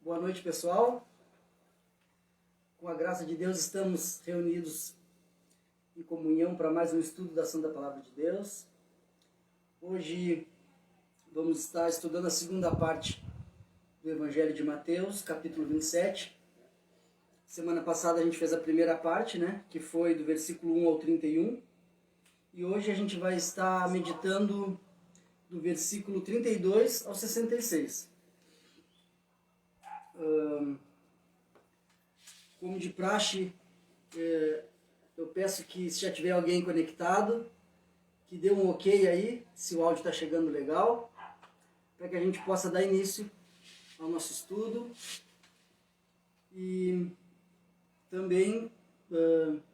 Boa noite, pessoal. Com a graça de Deus, estamos reunidos em comunhão para mais um estudo da Santa Palavra de Deus. Hoje vamos estar estudando a segunda parte do Evangelho de Mateus, capítulo 27. Semana passada a gente fez a primeira parte, que foi do versículo 1 ao 31. E hoje a gente vai estar meditando do versículo 32 ao 66. Como de praxe, eu peço que se já tiver alguém conectado, que dê um ok aí, se o áudio está chegando legal, para que a gente possa dar início ao nosso estudo. E também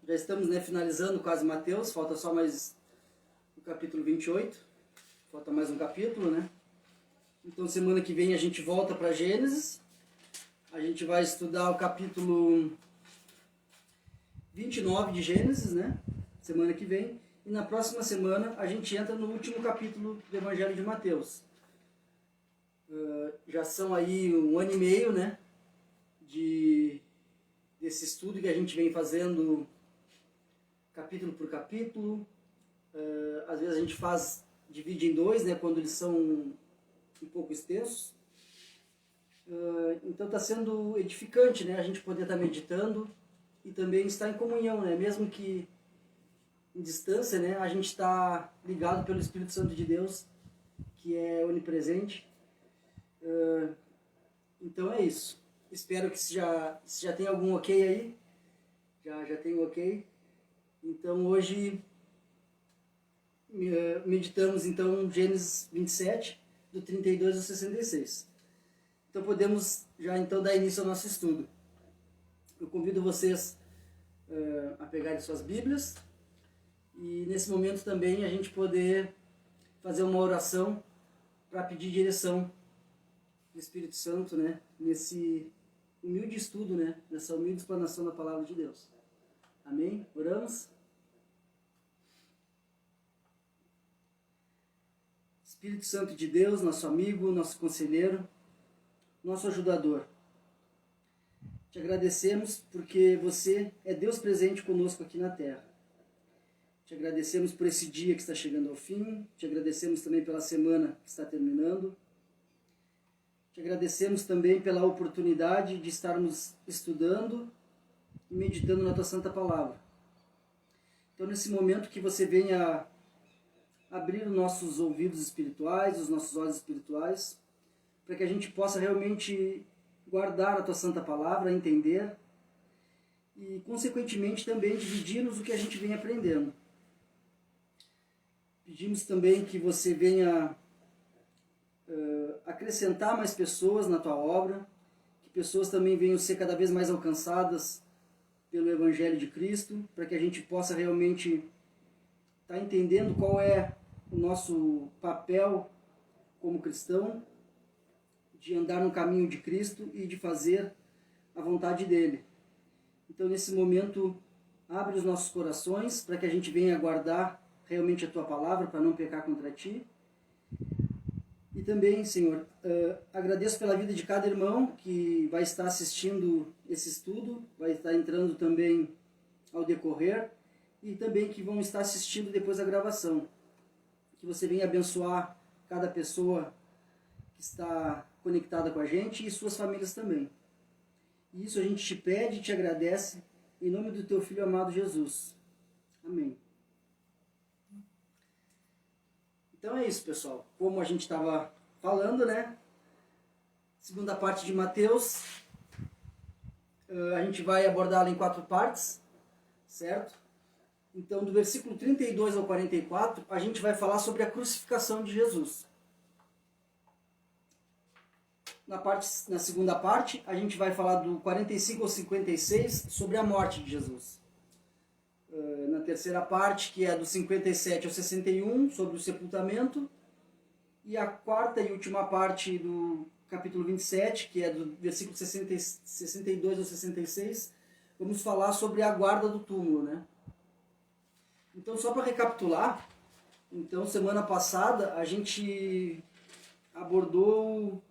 já estamos finalizando quase Mateus, falta só mais o capítulo 28, falta mais um capítulo, Então semana que vem a gente volta para Gênesis. A gente vai estudar o capítulo 29 de Gênesis, semana que vem. E na próxima semana a gente entra no último capítulo do Evangelho de Mateus. Já são aí 1 ano e meio, desse estudo que a gente vem fazendo capítulo por capítulo. Às vezes a gente divide em dois, quando eles são um pouco extensos. Então está sendo edificante, a gente poder estar meditando e também estar em comunhão, mesmo que em distância, a gente está ligado pelo Espírito Santo de Deus, que é onipresente. Então é isso. Espero que se já tem algum ok aí. Já tem ok. Então hoje meditamos então Gênesis 27, do 32 ao 66. Então podemos já então dar início ao nosso estudo. Eu convido vocês a pegarem suas Bíblias e nesse momento também a gente poder fazer uma oração para pedir direção do Espírito Santo, nesse humilde estudo, nessa humilde explanação da Palavra de Deus. Amém? Oramos? Espírito Santo de Deus, nosso amigo, nosso conselheiro, nosso ajudador. Te agradecemos porque você é Deus presente conosco aqui na terra. Te agradecemos por esse dia que está chegando ao fim. Te agradecemos também pela semana que está terminando. Te agradecemos também pela oportunidade de estarmos estudando e meditando na Tua Santa Palavra. Então, nesse momento que você venha abrir os nossos ouvidos espirituais, os nossos olhos espirituais, para que a gente possa realmente guardar a Tua Santa Palavra, entender e, consequentemente, também dividir-nos o que a gente vem aprendendo. Pedimos também que você venha acrescentar mais pessoas na Tua obra, que pessoas também venham ser cada vez mais alcançadas pelo Evangelho de Cristo, para que a gente possa realmente estar entendendo qual é o nosso papel como cristão, de andar no caminho de Cristo e de fazer a vontade dEle. Então, nesse momento, abre os nossos corações para que a gente venha guardar realmente a Tua Palavra, para não pecar contra Ti. E também, Senhor, agradeço pela vida de cada irmão que vai estar assistindo esse estudo, vai estar entrando também ao decorrer, e também que vão estar assistindo depois a gravação. Que você venha abençoar cada pessoa que está conectada com a gente e suas famílias também. E isso a gente te pede e te agradece em nome do Teu Filho amado Jesus. Amém. Então é isso, pessoal. Como a gente estava falando, segunda parte de Mateus, a gente vai abordá-la em 4 partes, certo? Então, do versículo 32 ao 44, a gente vai falar sobre a crucificação de Jesus. Na segunda parte, a gente vai falar do 45 ao 56 sobre a morte de Jesus. Na terceira parte, que é do 57 ao 61, sobre o sepultamento. E a quarta e última parte do capítulo 27, que é do versículo 62 ao 66, vamos falar sobre a guarda do túmulo, Então, só para recapitular, semana passada a gente abordou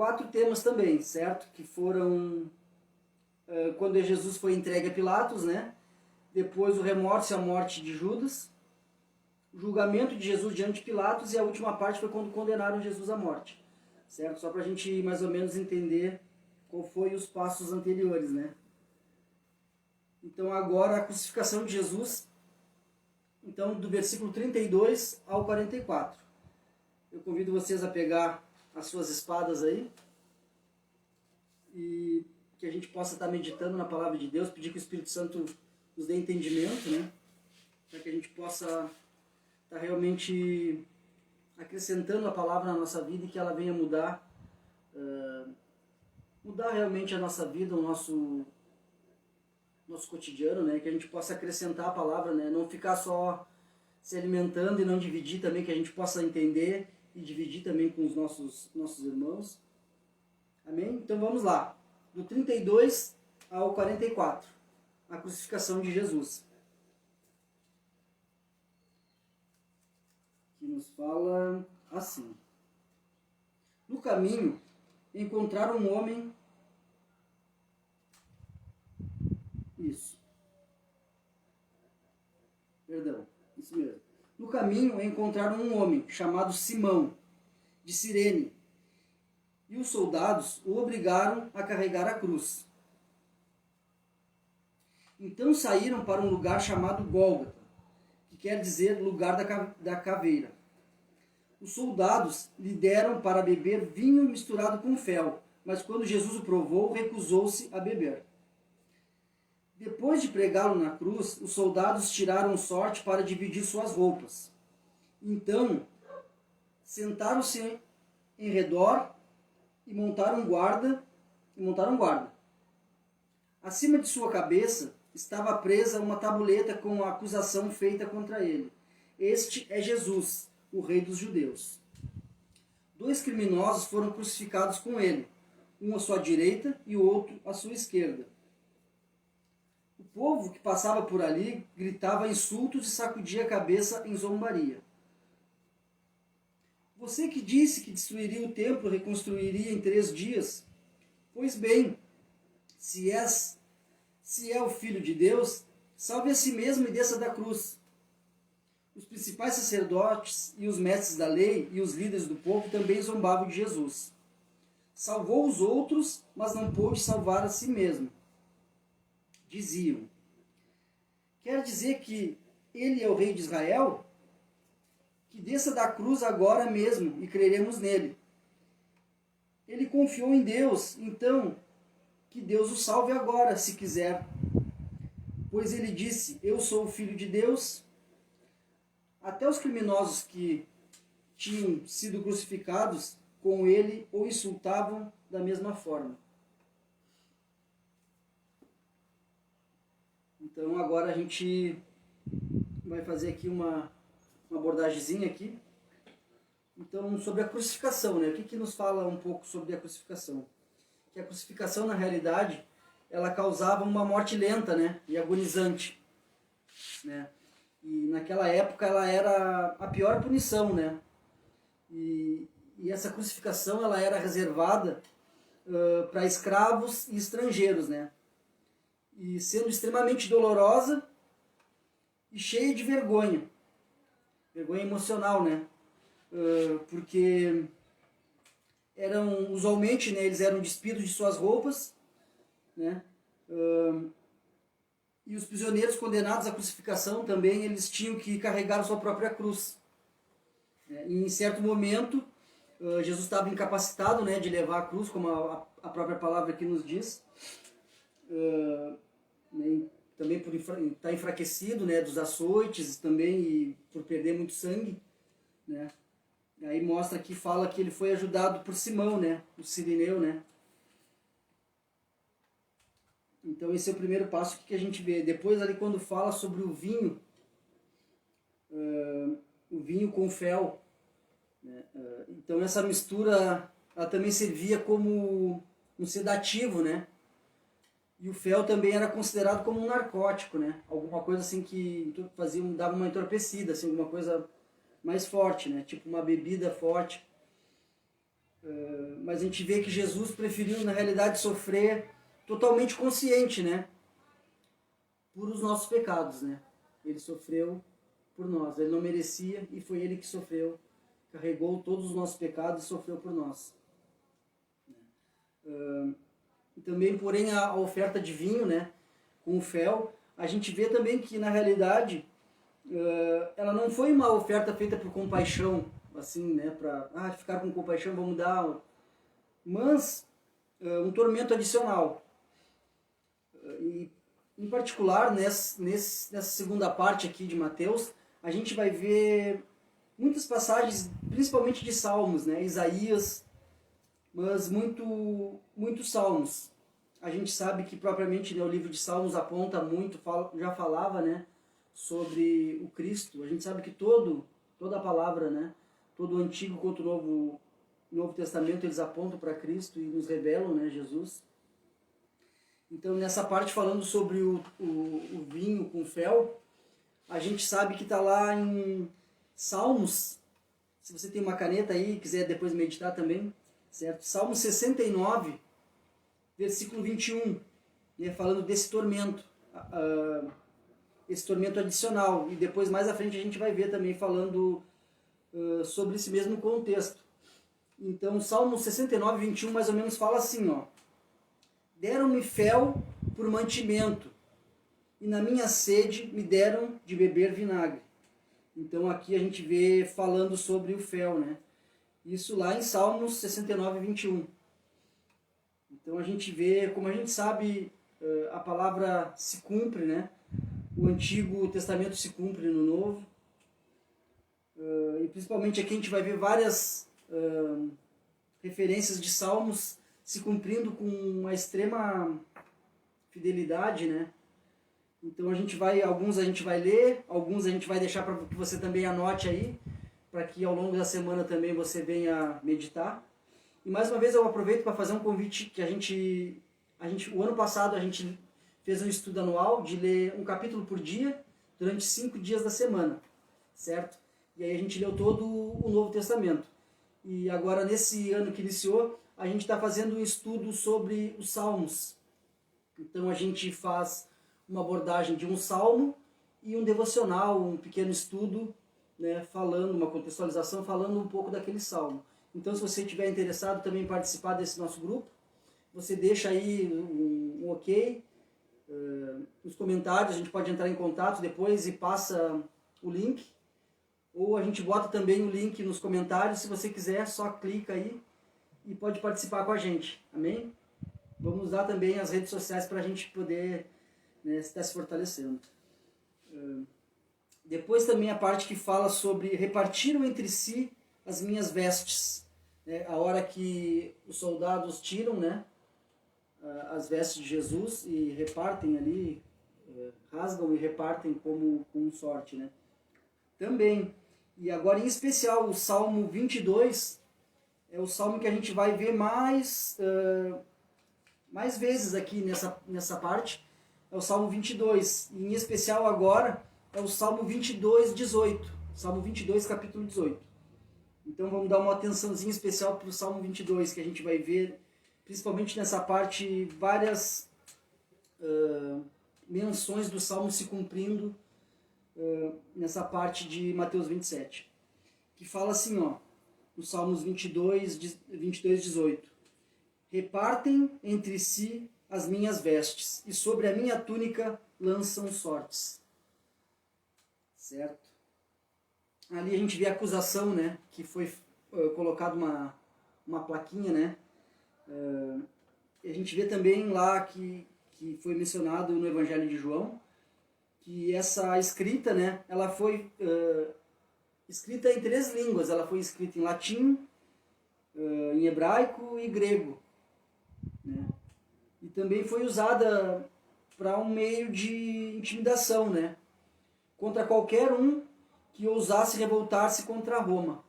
4 temas também, certo? Que foram quando Jesus foi entregue a Pilatos, né? Depois o remorso e a morte de Judas, o julgamento de Jesus diante de Pilatos, e a última parte foi quando condenaram Jesus à morte, certo? Só para a gente mais ou menos entender qual foi os passos anteriores, né? Então agora a crucificação de Jesus, então do versículo 32 ao 44. Eu convido vocês a pegar as suas espadas aí e que a gente possa estar meditando na palavra de Deus, pedir que o Espírito Santo nos dê entendimento, né? Para que a gente possa estar realmente acrescentando a palavra na nossa vida e que ela venha mudar realmente a nossa vida, o nosso cotidiano, né? Que a gente possa acrescentar a palavra, né? Não ficar só se alimentando e não dividir também, que a gente possa entender e dividir também com os nossos irmãos. Amém? Então vamos lá. Do 32 ao 44. A crucificação de Jesus. Que nos fala assim. No caminho, encontraram um homem... Isso mesmo. No caminho, encontraram um homem chamado Simão, de Cirene, e os soldados o obrigaram a carregar a cruz. Então saíram para um lugar chamado Gólgota, que quer dizer lugar da caveira. Os soldados lhe deram para beber vinho misturado com fel, mas quando Jesus o provou, recusou-se a beber. Depois de pregá-lo na cruz, os soldados tiraram sorte para dividir suas roupas. Então, sentaram-se em redor e montaram guarda. Acima de sua cabeça estava presa uma tabuleta com a acusação feita contra ele. Este é Jesus, o Rei dos Judeus. 2 criminosos foram crucificados com ele, um à sua direita e o outro à sua esquerda. O povo que passava por ali gritava insultos e sacudia a cabeça em zombaria. Você que disse que destruiria o templo e reconstruiria em 3 dias, pois bem, se é o Filho de Deus, salve a si mesmo e desça da cruz. Os principais sacerdotes e os mestres da lei e os líderes do povo também zombavam de Jesus. Salvou os outros, mas não pôde salvar a si mesmo. Diziam: quer dizer que ele é o rei de Israel? Que desça da cruz agora mesmo e creremos nele. Ele confiou em Deus, então que Deus o salve agora, se quiser. Pois ele disse: eu sou o Filho de Deus. Até os criminosos que tinham sido crucificados com ele o insultavam da mesma forma. Então agora a gente vai fazer aqui uma abordagemzinha aqui. Então, sobre a crucificação, né? O que nos fala um pouco sobre a crucificação? Que a crucificação, na realidade, ela causava uma morte lenta, né? E agonizante, né? E naquela época ela era a pior punição, né? E essa crucificação ela era reservada para escravos e estrangeiros, né? E sendo extremamente dolorosa e cheia de vergonha emocional, né? Porque usualmente, né, eles eram despidos de suas roupas, né? E os prisioneiros condenados à crucificação também, eles tinham que carregar a sua própria cruz. E em certo momento, Jesus estava incapacitado, né, de levar a cruz, como a própria palavra aqui nos diz. Também por estar enfraquecido, né, dos açoites também e por perder muito sangue, né? Aí mostra aqui, fala que ele foi ajudado por Simão, né, o Cirineu, né? Então esse é o primeiro passo que a gente vê. Depois ali quando fala sobre o vinho com fel, né? Então essa mistura ela também servia como um sedativo, né? E o fel também era considerado como um narcótico, né? Alguma coisa assim que dava uma entorpecida, assim, alguma coisa mais forte, né? Tipo uma bebida forte. mas a gente vê que Jesus preferiu, na realidade, sofrer totalmente consciente, né? Por os nossos pecados, né? Ele sofreu por nós. Ele não merecia e foi ele que sofreu, carregou todos os nossos pecados e sofreu por nós. E também, porém, a oferta de vinho, né? Com o fel, a gente vê também que, na realidade, ela não foi uma oferta feita por compaixão, assim, né? Para ficar com compaixão, vamos dar... Mas um tormento adicional. E, em particular, nessa segunda parte aqui de Mateus, a gente vai ver muitas passagens, principalmente de Salmos, né? Isaías, mas muitos Salmos. A gente sabe que propriamente, né, o livro de Salmos aponta muito, já falava, né, sobre o Cristo. A gente sabe que toda a palavra, né, todo o Antigo quanto o Novo Testamento, eles apontam para Cristo e nos revelam, né, Jesus. Então, nessa parte falando sobre o vinho com fel, a gente sabe que está lá em Salmos, se você tem uma caneta aí, quiser depois meditar também, certo? Salmo 69, versículo 21, né, falando desse tormento, esse tormento adicional. E depois, mais à frente, a gente vai ver também falando sobre esse mesmo contexto. Então, Salmo 69, 21, mais ou menos fala assim, ó: deram-me fel por mantimento, e na minha sede me deram de beber vinagre. Então aqui a gente vê falando sobre o fel, né? Isso lá em Salmos 69, 21. Então a gente vê, como a gente sabe, a palavra se cumpre, né? O Antigo Testamento se cumpre no Novo. E principalmente aqui a gente vai ver várias referências de Salmos se cumprindo com uma extrema fidelidade, né? Então alguns a gente vai ler, alguns a gente vai deixar para que você também anote aí, para que ao longo da semana também você venha meditar. E mais uma vez eu aproveito para fazer um convite que o ano passado a gente fez um estudo anual de ler um capítulo por dia durante 5 dias da semana, certo? E aí a gente leu todo o Novo Testamento. E agora nesse ano que iniciou, a gente está fazendo um estudo sobre os Salmos. Então a gente faz uma abordagem de um salmo e um devocional, um pequeno estudo, né, uma contextualização, falando um pouco daquele salmo. Então, se você estiver interessado também em participar desse nosso grupo, você deixa aí um ok nos comentários, a gente pode entrar em contato depois e passa o link, ou a gente bota também o link nos comentários, se você quiser, só clica aí e pode participar com a gente, amém? Vamos usar também as redes sociais para a gente poder, né, estar se fortalecendo. Depois também a parte que fala sobre repartiram entre si as minhas vestes, né, a hora que os soldados tiram, né, as vestes de Jesus e repartem ali, rasgam e repartem com sorte, né. Também, e agora em especial o Salmo 22 é o salmo que a gente vai ver mais vezes aqui nessa parte, é o Salmo 22, e em especial agora é o Salmo 22, 18, Salmo 22, capítulo 18. Então vamos dar uma atençãozinha especial para o Salmo 22, que a gente vai ver, principalmente nessa parte, várias menções do Salmo se cumprindo nessa parte de Mateus 27, que fala assim, ó, no Salmos 22, 18. Repartem entre si as minhas vestes, e sobre a minha túnica lançam sortes. Certo? Ali a gente vê a acusação, né? Que foi colocado uma plaquinha, né? A gente vê também lá que foi mencionado no Evangelho de João, que essa escrita, né? Ela foi escrita em 3 línguas. Ela foi escrita em latim, em hebraico e grego, né? E também foi usada para um meio de intimidação, né, contra qualquer um que ousasse revoltar-se contra Roma.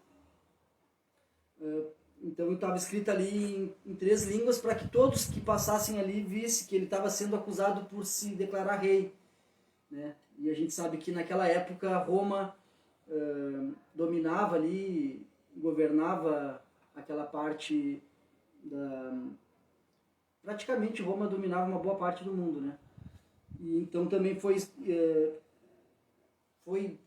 Então estava escrito ali em 3 línguas para que todos que passassem ali vissem que ele estava sendo acusado por se declarar rei, né? E a gente sabe que naquela época Roma dominava ali, governava aquela parte praticamente Roma dominava uma boa parte do mundo, né? E então também foi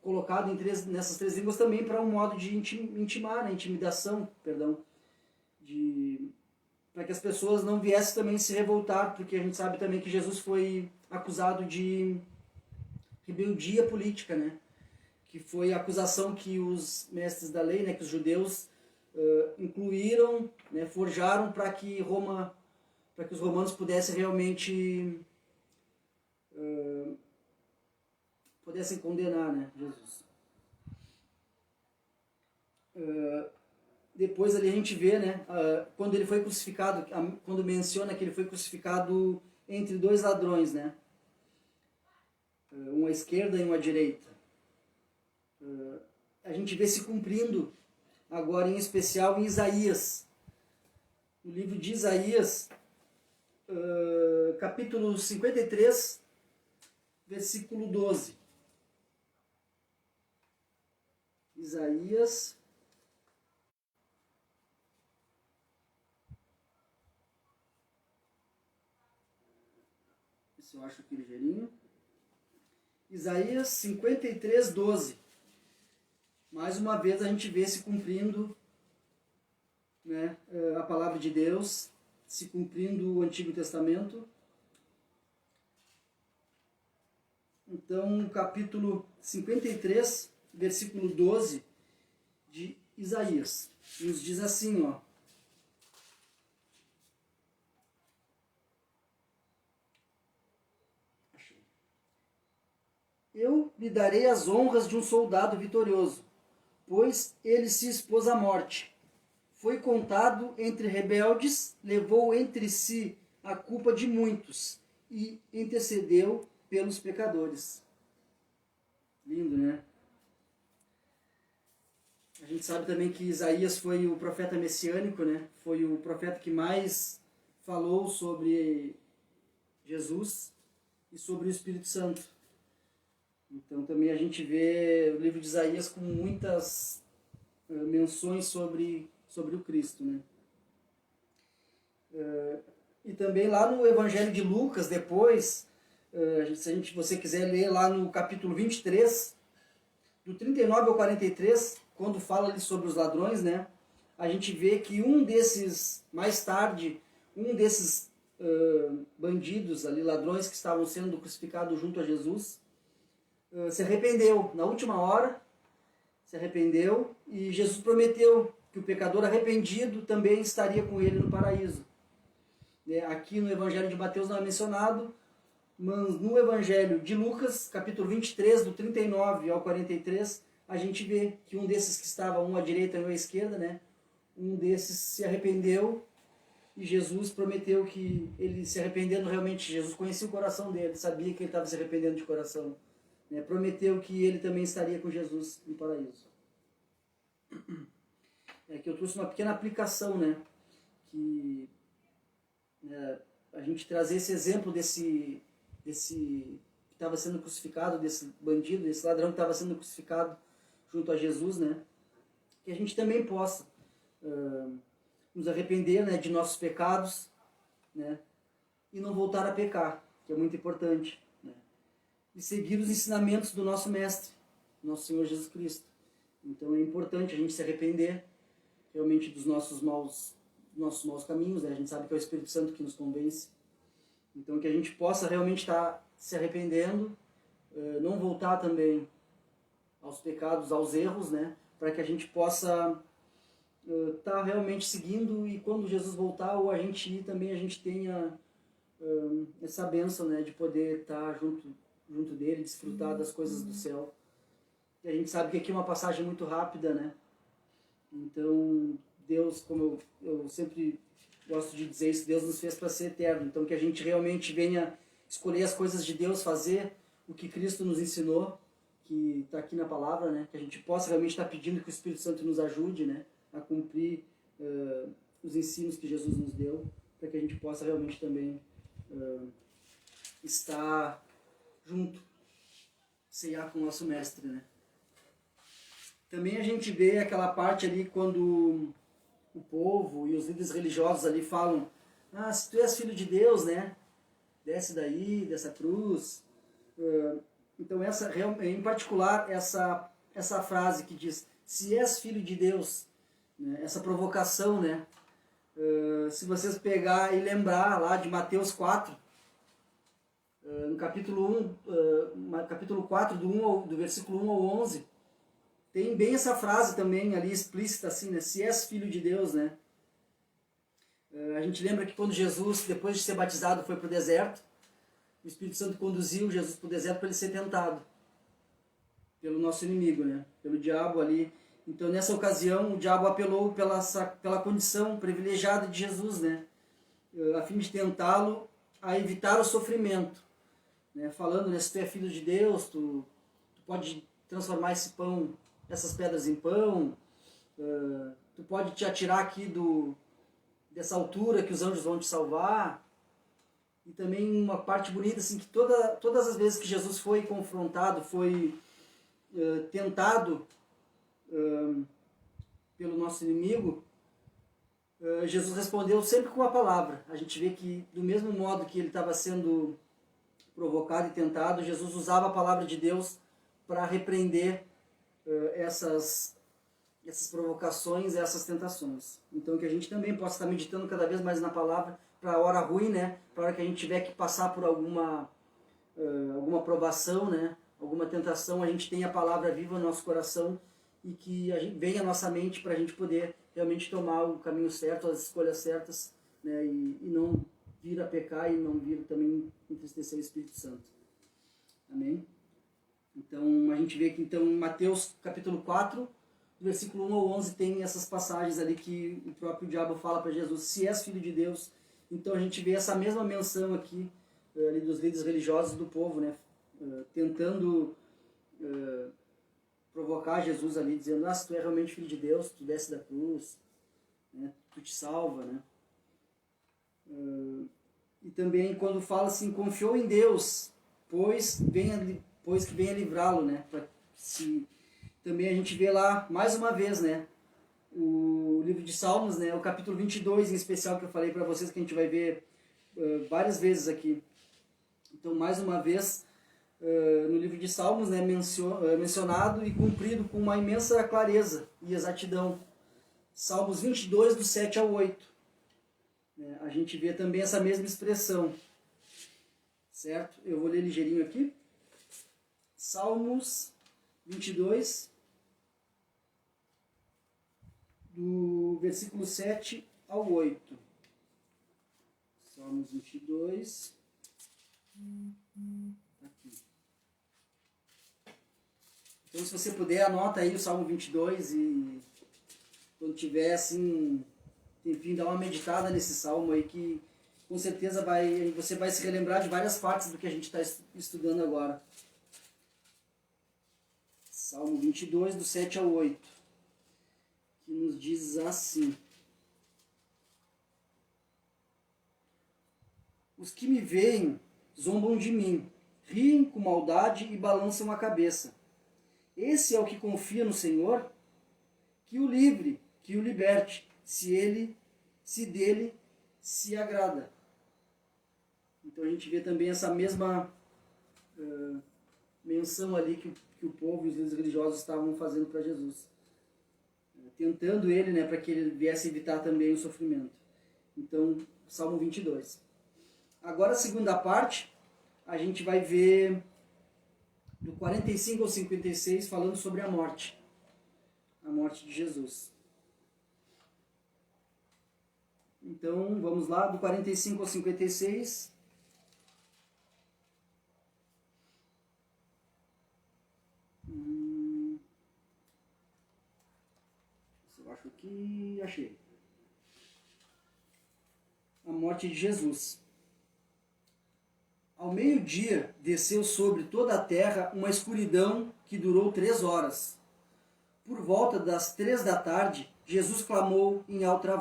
colocado nessas três línguas também para um modo de intimar, né? Intimidação, perdão, para que as pessoas não viessem também se revoltar, porque a gente sabe também que Jesus foi acusado de rebeldia política, né? Que foi a acusação que os mestres da lei, né, que os judeus incluíram, né, forjaram para que os romanos pudessem realmente pudessem condenar, né, Jesus. Depois ali a gente vê, né, quando ele foi crucificado, quando menciona que ele foi crucificado entre dois ladrões, né, um à esquerda e um à direita. A gente vê se cumprindo agora em especial em Isaías. No livro de Isaías, capítulo 53, versículo 12. Isaías. Se eu acho aqui ligeirinho. Isaías 53, 12. Mais uma vez a gente vê se cumprindo, né, a palavra de Deus, se cumprindo o Antigo Testamento. Então, capítulo 53, versículo 12 de Isaías, nos diz assim, ó. Eu lhe darei as honras de um soldado vitorioso, pois ele se expôs à morte. Foi contado entre rebeldes, levou entre si a culpa de muitos e intercedeu pelos pecadores. Lindo, né? A gente sabe também que Isaías foi o profeta messiânico, né? Foi o profeta que mais falou sobre Jesus e sobre o Espírito Santo. Então também a gente vê o livro de Isaías com muitas menções sobre o Cristo, né? E também lá no Evangelho de Lucas, depois, se você quiser ler lá no capítulo 23, do 39 ao 43, quando fala ali sobre os ladrões, né? A gente vê que mais tarde, um desses bandidos ali, ladrões que estavam sendo crucificados junto a Jesus, se arrependeu na última hora, se arrependeu, e Jesus prometeu que o pecador arrependido também estaria com ele no paraíso. Aqui no Evangelho de Mateus não é mencionado, mas no Evangelho de Lucas, capítulo 23, do 39 ao 43, a gente vê que um desses que estava, um à direita e um à esquerda, né, um desses se arrependeu, e Jesus prometeu que ele se arrependendo realmente, Jesus conhecia o coração dele, sabia que ele estava se arrependendo de coração, né, prometeu que ele também estaria com Jesus no paraíso. Que eu trouxe uma pequena aplicação, né, que a gente trazer esse exemplo desse que estava sendo crucificado, desse bandido, desse ladrão que estava sendo crucificado junto a Jesus, né, que a gente também possa nos arrepender, né, de nossos pecados, né, e não voltar a pecar, que é muito importante, né, e seguir os ensinamentos do nosso Mestre, nosso Senhor Jesus Cristo. Então é importante a gente se arrepender realmente dos nossos maus caminhos, né? A gente sabe que é o Espírito Santo que nos convence. Então que a gente possa realmente estar se arrependendo, não voltar também aos pecados, aos erros, né? Para que a gente possa estar realmente seguindo, e quando Jesus voltar ou a gente ir também, a gente tenha essa bênção, né? De poder estar junto dele, desfrutar das coisas do céu. E a gente sabe que aqui é uma passagem muito rápida, né? Então, Deus, como eu sempre gosto de dizer isso, Deus nos fez para ser eterno. Então, que a gente realmente venha escolher as coisas de Deus, fazer o que Cristo nos ensinou, que está aqui na palavra, né? Que a gente possa realmente estar pedindo que o Espírito Santo nos ajude, né? A cumprir os ensinos que Jesus nos deu, para que a gente possa realmente também estar junto, ceiar com o nosso Mestre, né? Também a gente vê aquela parte ali quando o povo e os líderes religiosos ali falam: ah, se tu és filho de Deus, né? Desce daí, dessa cruz. Então, em particular, essa frase que diz: se és filho de Deus, né? Essa provocação, né? Se vocês pegar e lembrar lá de Mateus 4, no capítulo 4, do versículo 1 ao 11, tem bem essa frase também ali explícita, assim, né? Se és filho de Deus, né? A gente lembra que quando Jesus, depois de ser batizado, foi para o deserto, o Espírito Santo conduziu Jesus para o deserto para ele ser tentado pelo nosso inimigo, né? Pelo diabo ali. Então, nessa ocasião, o diabo apelou pela condição privilegiada de Jesus, né? A fim de tentá-lo a evitar o sofrimento, né? Falando, né, se tu é filho de Deus, tu pode transformar essas pedras em pão, tu pode te atirar aqui dessa altura que os anjos vão te salvar. E também uma parte bonita, assim, que todas as vezes que Jesus foi confrontado, foi tentado pelo nosso inimigo, Jesus respondeu sempre com a palavra. A gente vê que, do mesmo modo que ele estava sendo provocado e tentado, Jesus usava a palavra de Deus para repreender essas provocações, essas tentações. Então, que a gente também possa estar meditando cada vez mais na palavra, para a hora ruim, né? Para a hora que a gente tiver que passar por alguma provação, né? Alguma tentação, a gente tenha a palavra viva no nosso coração e que a gente venha à nossa mente para a gente poder realmente tomar o caminho certo, as escolhas certas, né? E não vir a pecar e não vir também entristecer o Espírito Santo. Amém? Então, a gente vê que então, em Mateus capítulo 4, do versículo 1 ao 11, tem essas passagens ali que o próprio diabo fala para Jesus: se és filho de Deus. Então, a gente vê essa mesma menção aqui ali dos líderes religiosos do povo, né? Tentando provocar Jesus ali, dizendo: ah, se tu é realmente filho de Deus, tu desce da cruz, né? Tu te salva, né? E também quando fala assim: confiou em Deus, pois que venha livrá-lo, né? Também a gente vê lá, mais uma vez, né? O livro de Salmos, né? O capítulo 22, em especial, que eu falei para vocês, que a gente vai ver várias vezes aqui. Então, mais uma vez, no livro de Salmos, né, mencionado e cumprido com uma imensa clareza e exatidão. Salmos 22, do 7 ao 8. A gente vê também essa mesma expressão. Certo? Eu vou ler ligeirinho aqui. Salmos 22, do versículo 7 ao 8. Salmos 22. Aqui. Então, se você puder, anota aí o Salmo 22 e quando tiver, assim, enfim, dá uma meditada nesse salmo aí que com certeza você vai se relembrar de várias partes do que a gente está estudando agora. Salmo 22, do 7 ao 8, que nos diz assim: os que me veem zombam de mim, riem com maldade e balançam a cabeça. Esse é o que confia no Senhor? Que o livre, que o liberte, se dele se agrada. Então a gente vê também essa mesma menção ali que o povo e os líderes religiosos estavam fazendo para Jesus, tentando ele, né, para que ele viesse evitar também o sofrimento. Então, Salmo 22. Agora a segunda parte, a gente vai ver do 45 ao 56, falando sobre a morte de Jesus. Então, vamos lá, do 45 ao 56. Eu acho que achei. A morte de Jesus. Ao meio-dia, desceu sobre toda a terra uma escuridão que durou 3 horas. Por volta das 3 da tarde, Jesus clamou em alta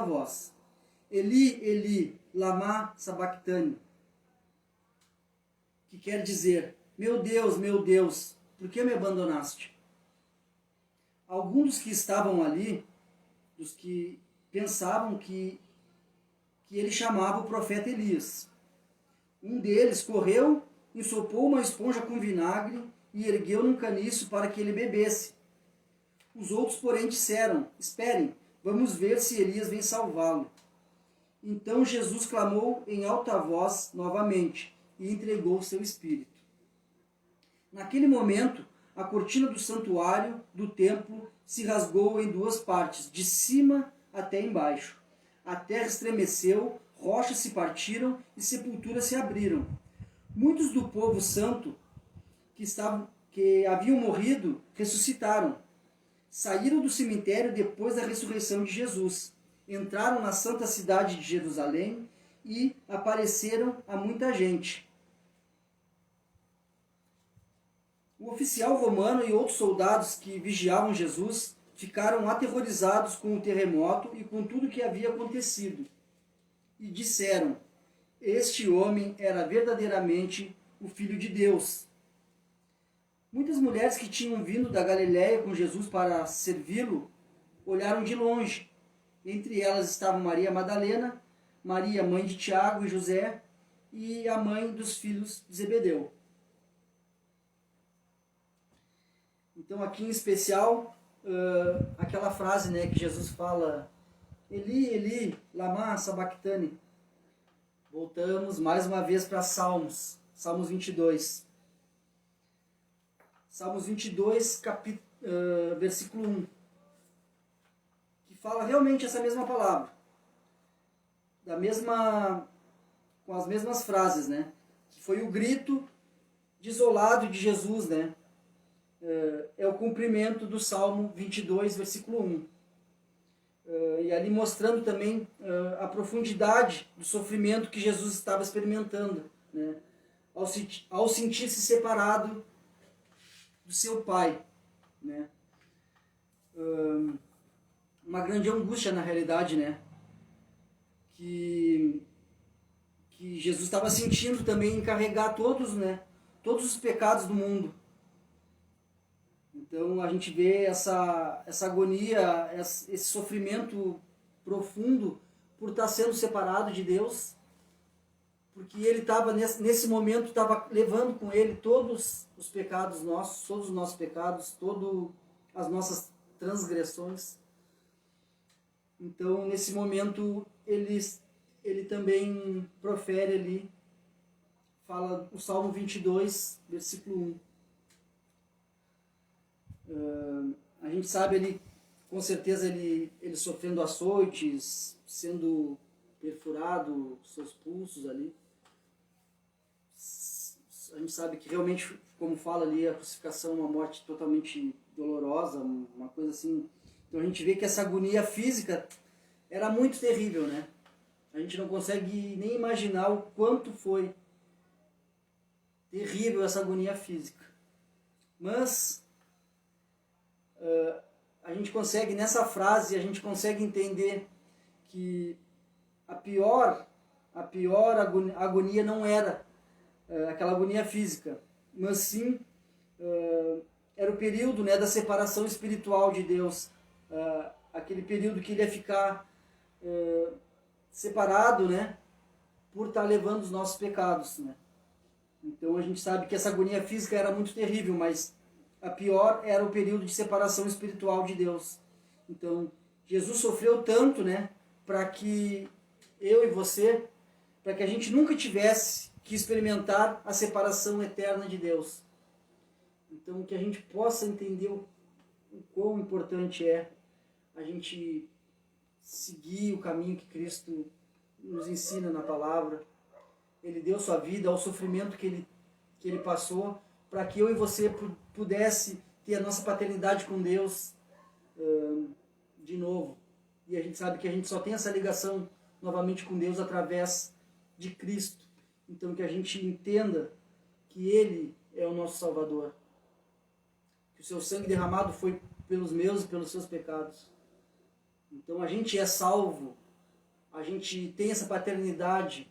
voz: Eli, Eli, lama sabachthani, que quer dizer: meu Deus, por que me abandonaste? Alguns dos que estavam ali, dos que pensavam que ele chamava o profeta Elias. Um deles correu, ensopou uma esponja com vinagre e ergueu num caniço para que ele bebesse. Os outros, porém, disseram: esperem, vamos ver se Elias vem salvá-lo. Então Jesus clamou em alta voz novamente e entregou seu espírito. Naquele momento, a cortina do santuário do templo se rasgou em duas partes, de cima até embaixo. A terra estremeceu, rochas se partiram e sepulturas se abriram. Muitos do povo santo que haviam morrido ressuscitaram. Saíram do cemitério depois da ressurreição de Jesus. Entraram na santa cidade de Jerusalém e apareceram a muita gente. O oficial romano e outros soldados que vigiavam Jesus ficaram aterrorizados com o terremoto e com tudo o que havia acontecido. E disseram: este homem era verdadeiramente o Filho de Deus. Muitas mulheres que tinham vindo da Galiléia com Jesus para servi-lo olharam de longe. Entre elas estavam Maria Madalena, Maria, mãe de Tiago e José, e a mãe dos filhos de Zebedeu. Então, aqui em especial, aquela frase, né, que Jesus fala: Eli, Eli, lama sabachthani. Voltamos mais uma vez para Salmos 22. Salmos 22, versículo 1. Que fala realmente essa mesma palavra. Com as mesmas frases, né? Que foi o grito desolado de Jesus, né? É o cumprimento do Salmo 22, versículo 1. E ali mostrando também a profundidade do sofrimento que Jesus estava experimentando, né? Ao sentir-se separado do seu Pai, né? Uma grande angústia, na realidade, né? Que Jesus estava sentindo também em carregar todos, né? Todos os pecados do mundo. Então a gente vê essa agonia, esse sofrimento profundo por estar sendo separado de Deus, porque ele estava nesse momento estava levando com ele todos os pecados nossos, todos os nossos pecados, todas as nossas transgressões. Então nesse momento ele também profere ali, fala o Salmo 22, versículo 1. A gente sabe ele, com certeza ele sofrendo açoites, sendo perfurado seus pulsos ali. A gente sabe que realmente, como fala ali, a crucificação é uma morte totalmente dolorosa, uma coisa assim. Então a gente vê que essa agonia física era muito terrível, né? A gente não consegue nem imaginar o quanto foi terrível essa agonia física. Mas a gente consegue, nessa frase, a gente consegue entender que a pior agonia não era aquela agonia física, mas sim era o período, né, da separação espiritual de Deus, aquele período que ele ia ficar separado, né, por estar levando os nossos pecados, né. Então a gente sabe que essa agonia física era muito terrível, mas a pior era o período de separação espiritual de Deus. Então, Jesus sofreu tanto, né, para que eu e você, para que a gente nunca tivesse que experimentar a separação eterna de Deus. Então, que a gente possa entender o quão importante é a gente seguir o caminho que Cristo nos ensina na palavra. Ele deu sua vida ao sofrimento que ele passou, para que eu e você pudesse ter a nossa paternidade com Deus de novo. E a gente sabe que a gente só tem essa ligação novamente com Deus através de Cristo. Então que a gente entenda que Ele é o nosso Salvador. Que o seu sangue derramado foi pelos meus e pelos seus pecados. Então a gente é salvo, a gente tem essa paternidade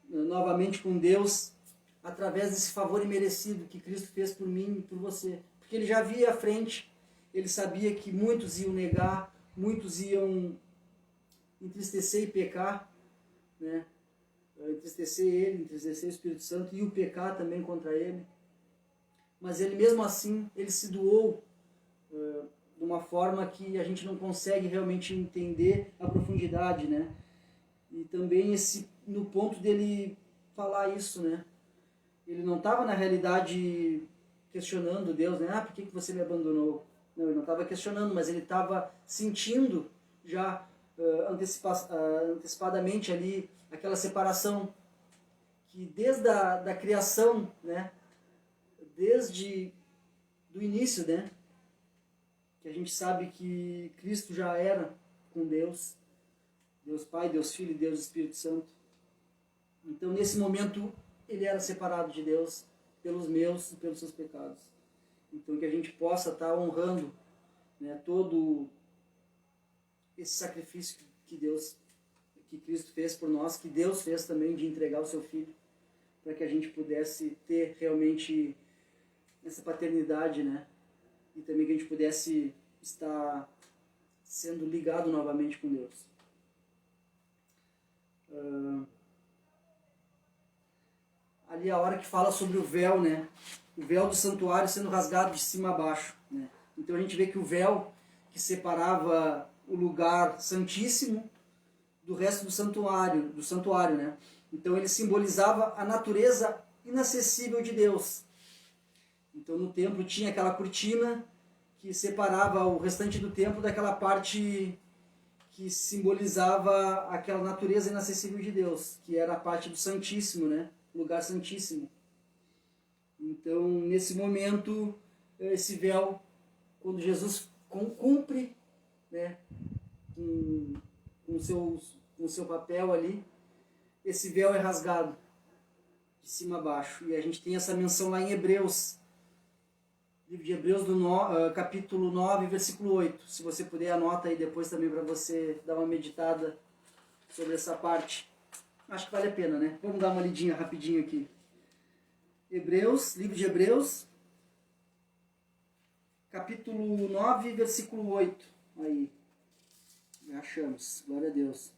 novamente com Deus, através desse favor imerecido que Cristo fez por mim e por você. Porque ele já via à frente, ele sabia que muitos iam negar, muitos iam entristecer e pecar, né? Entristecer ele, entristecer o Espírito Santo e o pecar também contra ele. Mas ele mesmo assim, ele se doou de uma forma que a gente não consegue realmente entender a profundidade, né? E também no ponto dele falar isso, né? Ele não estava na realidade questionando Deus, né? Por que você me abandonou? Não, ele não estava questionando, mas ele estava sentindo já antecipadamente ali aquela separação que desde da criação, né? Desde do início, né? Que a gente sabe que Cristo já era com Deus, Deus Pai, Deus Filho e Deus Espírito Santo. Então, nesse momento, ele era separado de Deus pelos meus e pelos seus pecados. Então, que a gente possa estar honrando, né, todo esse sacrifício que Cristo fez por nós, que Deus fez também de entregar o seu Filho, para que a gente pudesse ter realmente essa paternidade, né? E também que a gente pudesse estar sendo ligado novamente com Deus. Ali a hora que fala sobre o véu, né? O véu do santuário sendo rasgado de cima a baixo, né? Então a gente vê que o véu que separava o lugar santíssimo do resto do santuário, né? Então ele simbolizava a natureza inacessível de Deus. Então no templo tinha aquela cortina que separava o restante do templo daquela parte que simbolizava aquela natureza inacessível de Deus, que era a parte do Santíssimo, né? Lugar Santíssimo. Então, nesse momento, esse véu, quando Jesus cumpre, né, com o seu papel ali, esse véu é rasgado de cima a baixo. E a gente tem essa menção lá em Hebreus, livro de Hebreus, capítulo 9, versículo 8. Se você puder, anota aí depois também para você dar uma meditada sobre essa parte. Acho que vale a pena, né? Vamos dar uma lidinha rapidinho aqui. Hebreus, livro de Hebreus, capítulo 9, versículo 8. Aí, já achamos, glória a Deus.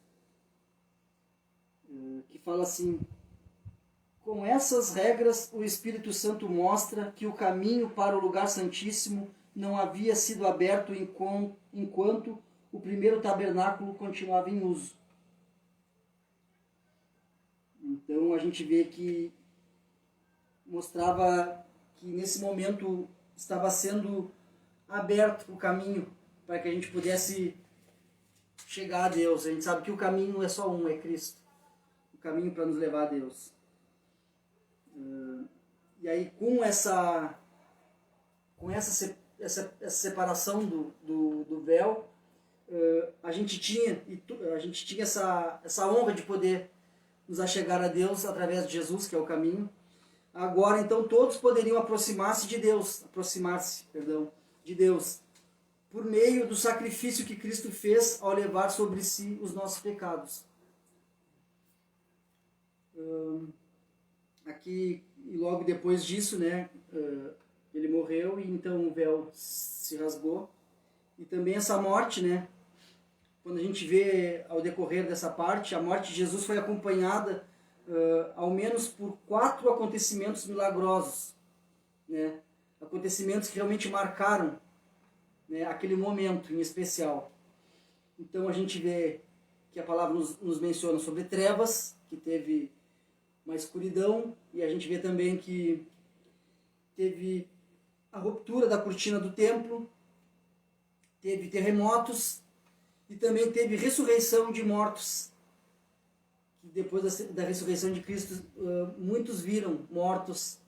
Que fala assim: com essas regras, o Espírito Santo mostra que o caminho para o lugar santíssimo não havia sido aberto enquanto o primeiro tabernáculo continuava em uso. Então a gente vê que mostrava que nesse momento estava sendo aberto o caminho para que a gente pudesse chegar a Deus. A gente sabe que o caminho é só um, é Cristo. O caminho para nos levar a Deus. E aí com essa separação do véu, a gente tinha essa honra de poder nos achegar a Deus através de Jesus, que é o caminho. Agora, então, todos poderiam aproximar-se de Deus, por meio do sacrifício que Cristo fez ao levar sobre si os nossos pecados. Aqui, e logo depois disso, né, ele morreu e então o véu se rasgou. E também essa morte, né, quando a gente vê ao decorrer dessa parte, a morte de Jesus foi acompanhada ao menos por 4 acontecimentos milagrosos, né, acontecimentos que realmente marcaram, né, aquele momento em especial. Então a gente vê que a palavra nos menciona sobre trevas, que teve uma escuridão, e a gente vê também que teve a ruptura da cortina do templo, teve terremotos e também teve ressurreição de mortos. Depois da ressurreição de Cristo, muitos viram mortos,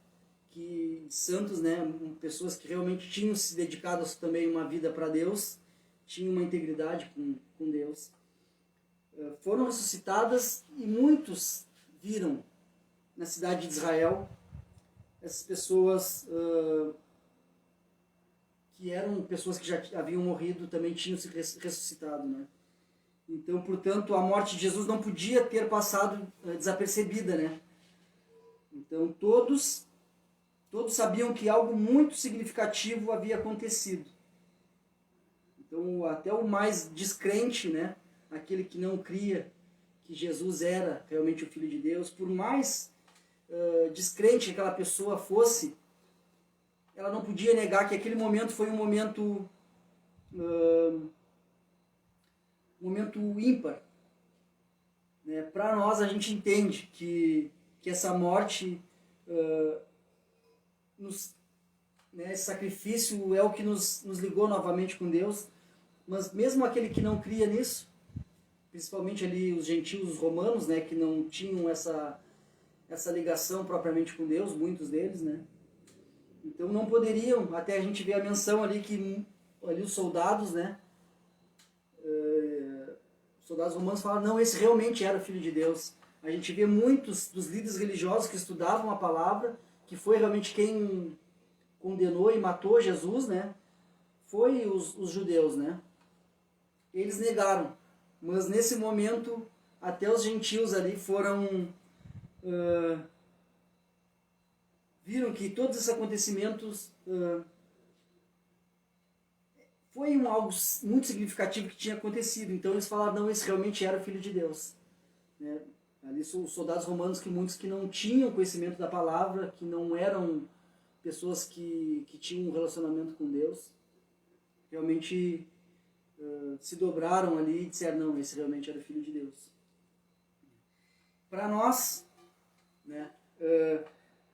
santos, né, pessoas que realmente tinham se dedicado também uma vida para Deus, tinham uma integridade com Deus. Foram ressuscitadas e muitos viram na cidade de Israel essas pessoas que eram pessoas que já haviam morrido, também tinham se ressuscitado, né? Então, portanto, a morte de Jesus não podia ter passado desapercebida, né? Então, todos sabiam que algo muito significativo havia acontecido. Então, até o mais descrente, né, aquele que não cria que Jesus era realmente o Filho de Deus, por mais descrente que aquela pessoa fosse, ela não podia negar que aquele momento foi um momento ímpar. Né? Para nós, a gente entende que essa morte, esse sacrifício é o que nos ligou novamente com Deus, mas mesmo aquele que não cria nisso, principalmente ali os gentios, os romanos, né, que não tinham essa ligação propriamente com Deus, muitos deles, né? Então não poderiam, até a gente vê a menção ali que ali os soldados, né, os soldados romanos falaram, não, esse realmente era o Filho de Deus. A gente vê muitos dos líderes religiosos que estudavam a palavra, que foi realmente quem condenou e matou Jesus, né, foi os judeus, né? Eles negaram, mas nesse momento até os gentios ali foram viram que todos esses acontecimentos foi algo muito significativo que tinha acontecido. Então eles falaram, não, esse realmente era o Filho de Deus. Né? Ali são os soldados romanos, muitos que não tinham conhecimento da palavra, que não eram pessoas que tinham um relacionamento com Deus, realmente se dobraram ali e disseram, não, esse realmente era o Filho de Deus. Para nós, né,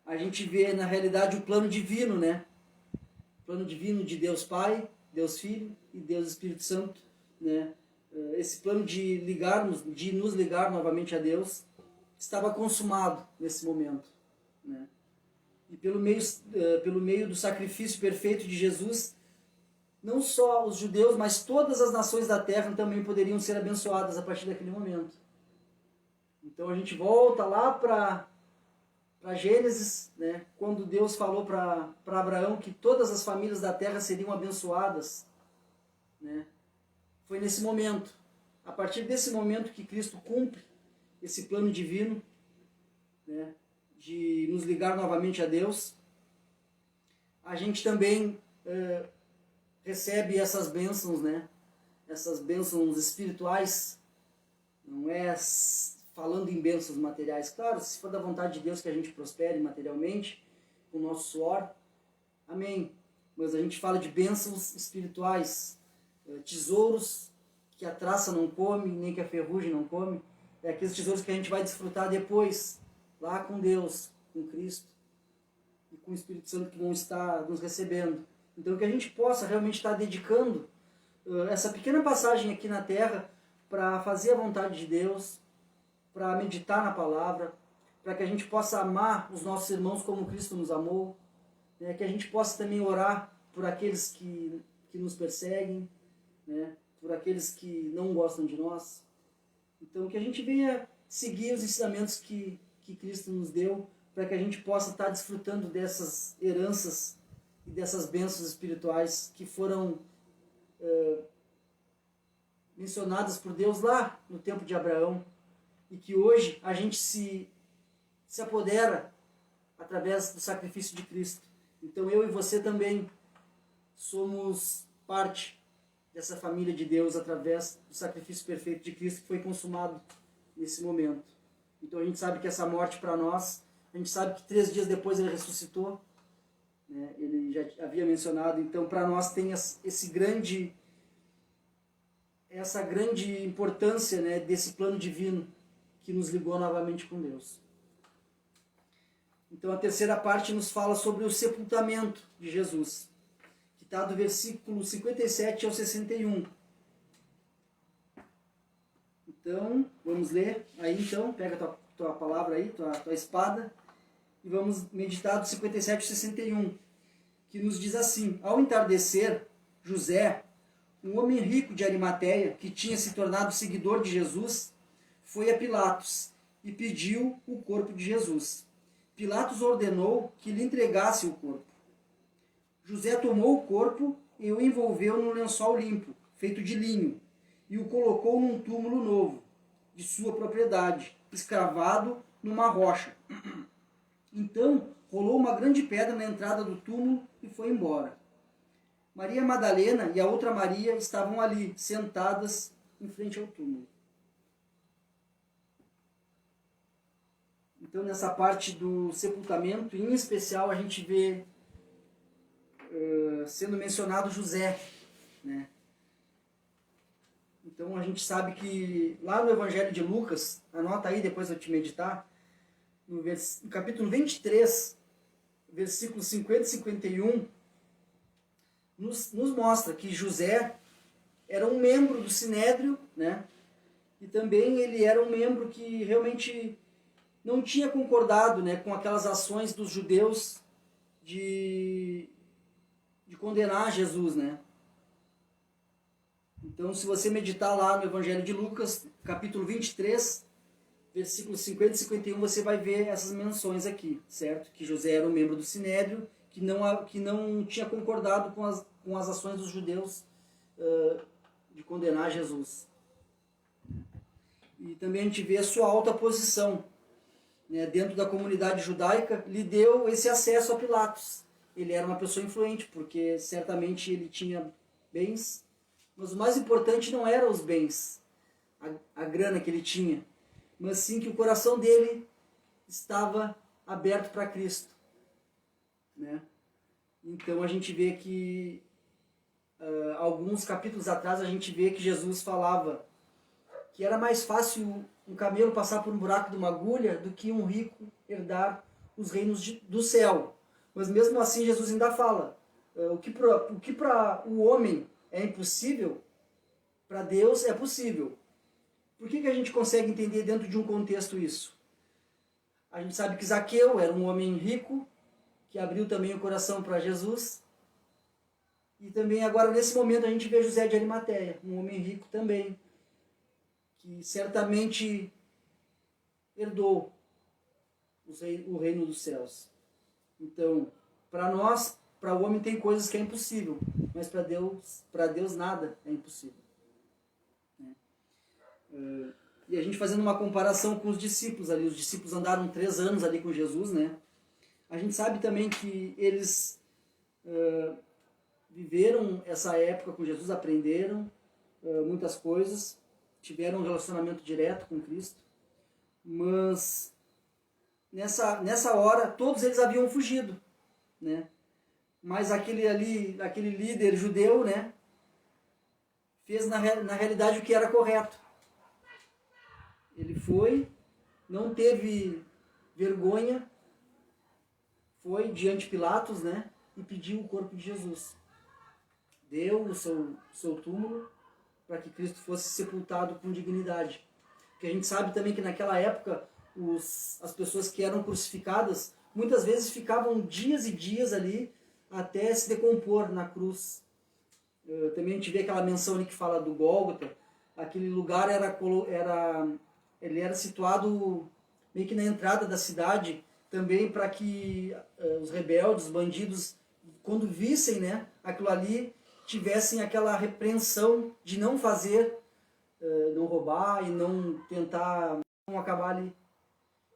a gente vê na realidade o plano divino, né? O plano divino de Deus Pai, Deus Filho e Deus Espírito Santo, né? Esse plano de nos ligar novamente a Deus, estava consumado nesse momento, né? E pelo meio do sacrifício perfeito de Jesus, não só os judeus, mas todas as nações da terra também poderiam ser abençoadas a partir daquele momento. Então a gente volta lá para Gênesis, né, quando Deus falou para Abraão que todas as famílias da terra seriam abençoadas. Né? Foi nesse momento, a partir desse momento que Cristo cumpre esse plano divino, né, de nos ligar novamente a Deus. A gente também recebe essas bênçãos, né, essas bênçãos espirituais, não é falando em bênçãos materiais, claro, se for da vontade de Deus que a gente prospere materialmente, com o nosso suor, amém. Mas a gente fala de bênçãos espirituais, tesouros que a traça não come, nem que a ferrugem não come, é aqueles tesouros que a gente vai desfrutar depois, lá com Deus, com Cristo, e com o Espírito Santo que vão estar nos recebendo. Então que a gente possa realmente estar dedicando essa pequena passagem aqui na Terra para fazer a vontade de Deus, para meditar na palavra, para que a gente possa amar os nossos irmãos como Cristo nos amou, né? Que a gente possa também orar por aqueles que nos perseguem, né? Por aqueles que não gostam de nós. Então que a gente venha seguir os ensinamentos que Cristo nos deu, para que a gente possa estar desfrutando dessas heranças e dessas bênçãos espirituais que foram mencionadas por Deus lá no tempo de Abraão, e que hoje a gente se apodera através do sacrifício de Cristo. Então eu e você também somos parte dessa família de Deus através do sacrifício perfeito de Cristo que foi consumado nesse momento. Então a gente sabe que essa morte para nós, a gente sabe que 3 dias depois ele ressuscitou, né? Ele já havia mencionado, então para nós tem essa grande importância, né, desse plano divino que nos ligou novamente com Deus. Então a terceira parte nos fala sobre o sepultamento de Jesus, que está do versículo 57 ao 61. Então, vamos ler aí então, pega tua palavra aí, tua espada, e vamos meditar do 57 ao 61, que nos diz assim: ao entardecer, José, um homem rico de Arimateia, que tinha se tornado seguidor de Jesus, foi a Pilatos e pediu o corpo de Jesus. Pilatos ordenou que lhe entregasse o corpo. José tomou o corpo e o envolveu num lençol limpo, feito de linho, e o colocou num túmulo novo, de sua propriedade, escravado numa rocha. Então rolou uma grande pedra na entrada do túmulo e foi embora. Maria Madalena e a outra Maria estavam ali, sentadas em frente ao túmulo. Então, nessa parte do sepultamento, em especial, a gente vê sendo mencionado José, né? Então, a gente sabe que lá no Evangelho de Lucas, anota aí depois eu te meditar, no capítulo 23, versículos 50 e 51, nos mostra que José era um membro do Sinédrio, né? E também ele era um membro que realmente não tinha concordado, né, com aquelas ações dos judeus de condenar Jesus, né? Então, se você meditar lá no Evangelho de Lucas, capítulo 23, versículos 50 e 51, você vai ver essas menções aqui, certo? Que José era um membro do Sinédrio, que não tinha concordado com as ações dos judeus de condenar Jesus. E também a gente vê a sua alta posição, né, dentro da comunidade judaica, lhe deu esse acesso a Pilatos. Ele era uma pessoa influente, porque certamente ele tinha bens, mas o mais importante não eram os bens, a grana que ele tinha, mas sim que o coração dele estava aberto para Cristo, né? Então a gente vê que alguns capítulos atrás a gente vê que Jesus falava que era mais fácil um camelo passar por um buraco de uma agulha do que um rico herdar os reinos do céu. Mas mesmo assim Jesus ainda fala, o que para o homem é impossível, para Deus é possível. Por que a gente consegue entender dentro de um contexto isso? A gente sabe que Zaqueu era um homem rico, que abriu também o coração para Jesus. E também agora nesse momento a gente vê José de Arimateia, um homem rico também, que certamente herdou o reino dos céus. Então, para nós, para o homem tem coisas que é impossível, mas para Deus nada é impossível. E a gente fazendo uma comparação com os discípulos ali, os discípulos andaram 3 anos ali com Jesus, né? A gente sabe também que eles viveram essa época com Jesus, aprenderam muitas coisas, tiveram um relacionamento direto com Cristo, mas nessa hora todos eles haviam fugido, né? Mas aquele líder judeu, né, fez na realidade o que era correto. Ele foi, não teve vergonha, foi diante de Pilatos, né, e pediu o corpo de Jesus. Deu o seu túmulo para que Cristo fosse sepultado com dignidade. Porque a gente sabe também que naquela época as pessoas que eram crucificadas muitas vezes ficavam dias e dias ali até se decompor na cruz. Também a gente vê aquela menção ali que fala do Gólgota. Aquele lugar ele era situado meio que na entrada da cidade, também para que os rebeldes, os bandidos, quando vissem, né, aquilo ali, tivessem aquela repreensão de não fazer, não roubar e não tentar não acabar ali.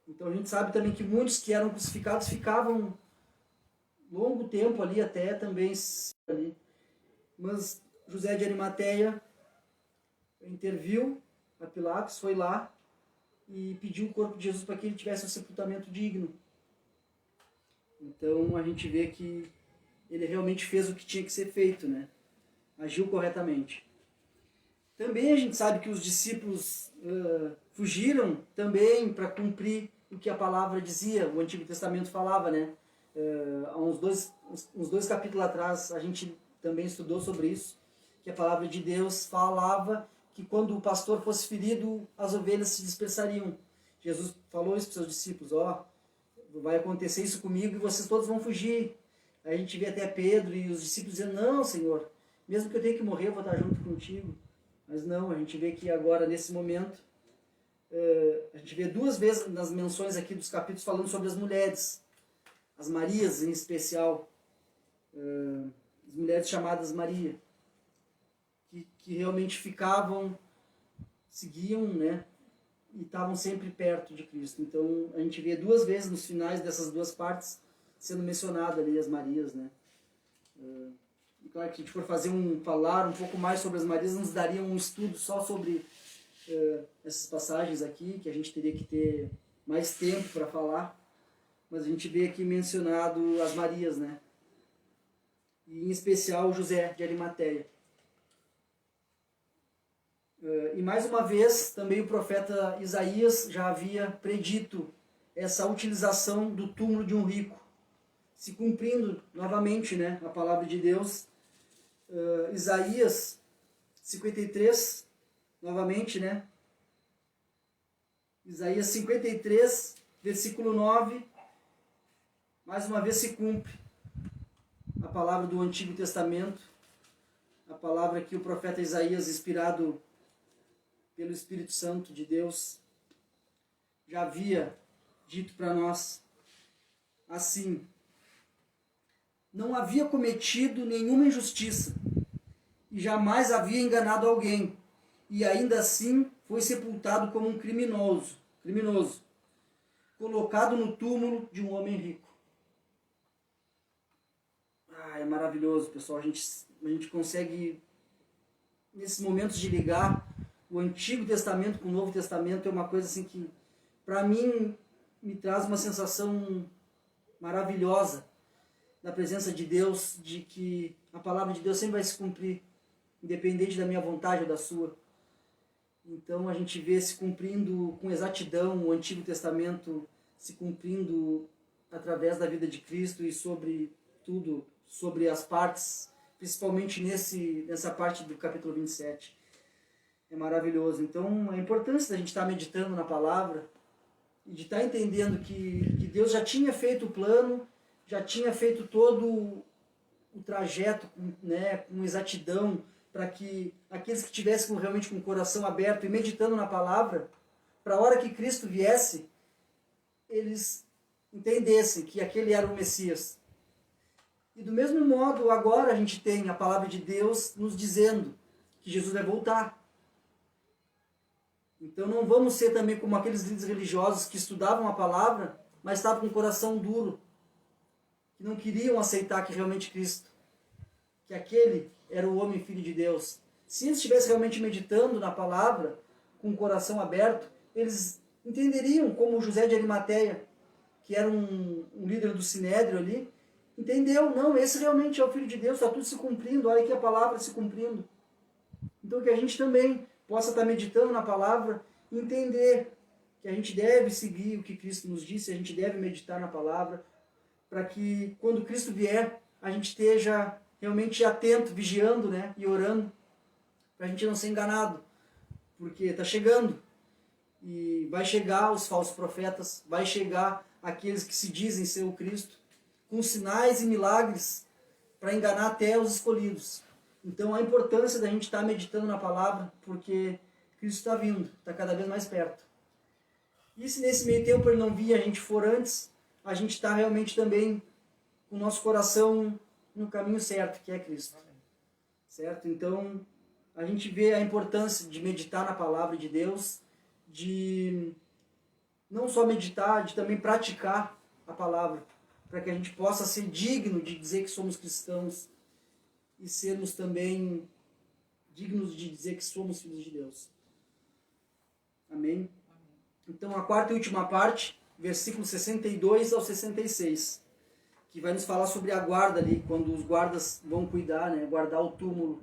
Então a gente sabe também que muitos que eram crucificados ficavam longo tempo ali até também ali. Mas José de Arimateia interviu a Pilatos, foi lá e pediu o corpo de Jesus para que ele tivesse um sepultamento digno. Então a gente vê que ele realmente fez o que tinha que ser feito, né? Agiu corretamente. Também a gente sabe que os discípulos fugiram também para cumprir o que a palavra dizia, o Antigo Testamento falava, né? Há uns dois capítulos atrás a gente também estudou sobre isso, que a palavra de Deus falava que quando o pastor fosse ferido, as ovelhas se dispersariam. Jesus falou isso para os seus discípulos, vai acontecer isso comigo e vocês todos vão fugir. Aí a gente vê até Pedro e os discípulos dizendo, não, Senhor, mesmo que eu tenha que morrer, eu vou estar junto contigo. Mas não, a gente vê que agora, nesse momento, a gente vê 2 vezes nas menções aqui dos capítulos falando sobre as mulheres, as Marias em especial, as mulheres chamadas Maria, que realmente seguiam, né, e estavam sempre perto de Cristo. Então a gente vê 2 vezes nos finais dessas 2 partes sendo mencionado ali as Marias, né? E Claro que se a gente for falar um pouco mais sobre as Marias, nos daria um estudo só sobre essas passagens aqui, que a gente teria que ter mais tempo para falar. Mas a gente vê aqui mencionado as Marias, né? E em especial José de Arimateia. E mais uma vez, também o profeta Isaías já havia predito essa utilização do túmulo de um rico, se cumprindo novamente, né, a palavra de Deus. Isaías 53, novamente, né? Isaías 53, versículo 9, mais uma vez se cumpre a palavra do Antigo Testamento, a palavra que o profeta Isaías, inspirado pelo Espírito Santo de Deus, já havia dito para nós assim: não havia cometido nenhuma injustiça e jamais havia enganado alguém, e ainda assim foi sepultado como um criminoso, colocado no túmulo de um homem rico. É maravilhoso, pessoal. A gente consegue, nesses momentos de ligar o Antigo Testamento com o Novo Testamento, é uma coisa assim que, para mim, me traz uma sensação maravilhosa da presença de Deus, de que a palavra de Deus sempre vai se cumprir, independente da minha vontade ou da sua. Então a gente vê se cumprindo com exatidão o Antigo Testamento, se cumprindo através da vida de Cristo e sobre tudo, sobre as partes, principalmente nessa parte do capítulo 27. É maravilhoso. Então a importância da gente estar meditando na palavra e de estar entendendo que Deus já tinha feito o plano, já tinha feito todo o trajeto, né, com exatidão, para que aqueles que estivessem realmente com o coração aberto e meditando na palavra, para a hora que Cristo viesse, eles entendessem que aquele era o Messias. E do mesmo modo, agora a gente tem a palavra de Deus nos dizendo que Jesus vai voltar. Então não vamos ser também como aqueles líderes religiosos que estudavam a palavra, mas estavam com o coração duro, que não queriam aceitar que realmente Cristo, que aquele era o homem filho de Deus. Se eles estivessem realmente meditando na palavra, com o coração aberto, eles entenderiam, como José de Arimateia, que era um líder do Sinédrio ali, entendeu, não, esse realmente é o Filho de Deus, está tudo se cumprindo, olha aqui a palavra se cumprindo. Então que a gente também possa estar meditando na palavra e entender que a gente deve seguir o que Cristo nos disse, a gente deve meditar na palavra, para que quando Cristo vier, a gente esteja realmente atento, vigiando, né, e orando, para a gente não ser enganado, porque está chegando, e vai chegar os falsos profetas, vai chegar aqueles que se dizem ser o Cristo, com sinais e milagres, para enganar até os escolhidos. Então a importância da gente estar meditando na palavra, porque Cristo está vindo, está cada vez mais perto. E se nesse meio tempo ele não vir, a gente for antes, a gente está realmente também com o nosso coração no caminho certo, que é Cristo. Certo? Então a gente vê a importância de meditar na palavra de Deus, de não só meditar, de também praticar a palavra, para que a gente possa ser digno de dizer que somos cristãos e sermos também dignos de dizer que somos filhos de Deus. Amém? Então a quarta e última parte, versículos 62 ao 66, que vai nos falar sobre a guarda ali, quando os guardas vão cuidar, né, guardar o túmulo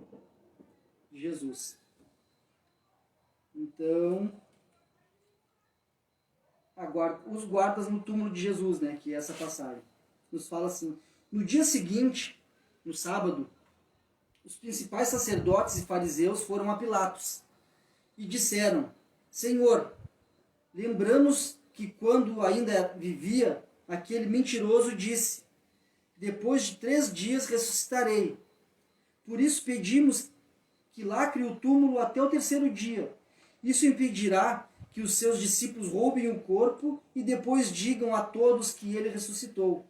de Jesus. Então, os guardas no túmulo de Jesus, né, que é essa passagem, nos fala assim: no dia seguinte, no sábado, os principais sacerdotes e fariseus foram a Pilatos e disseram: Senhor, lembramos que quando ainda vivia, aquele mentiroso disse: depois de 3 dias ressuscitarei. Por isso pedimos que lacre o túmulo até o 3º dia. Isso impedirá que os seus discípulos roubem o corpo e depois digam a todos que ele ressuscitou.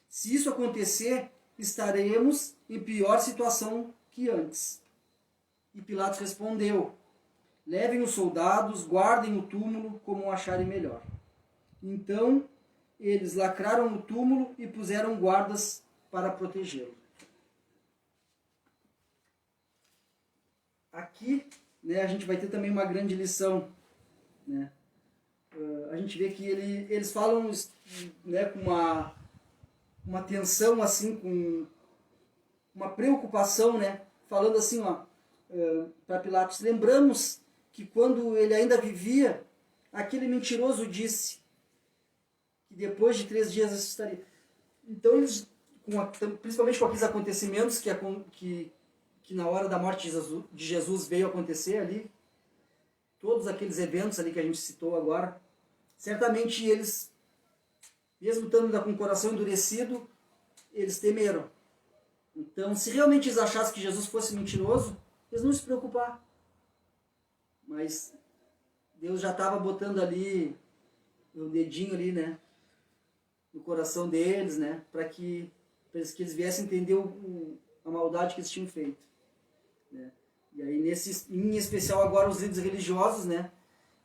Se isso acontecer, estaremos em pior situação que antes. E Pilatos respondeu: levem os soldados, guardem o túmulo como acharem melhor. Então eles lacraram o túmulo e puseram guardas para protegê-lo. aqui, né, a gente vai ter também uma grande lição, né? A gente vê que eles falam, né, com uma tensão, assim, com uma preocupação, né, falando assim, ó, para Pilatos: lembramos que quando ele ainda vivia, aquele mentiroso disse que depois de 3 dias ressuscitaria. Então eles, principalmente com aqueles acontecimentos que na hora da morte de Jesus veio acontecer ali, todos aqueles eventos ali que a gente citou agora, certamente eles, mesmo estando com o coração endurecido, eles temeram. Então, se realmente eles achassem que Jesus fosse mentiroso, eles não iam se preocupar. Mas Deus já estava botando ali o dedinho ali, né, no coração deles, né, para que eles viessem entender a maldade que eles tinham feito, né. E aí, em especial agora, os líderes religiosos, né,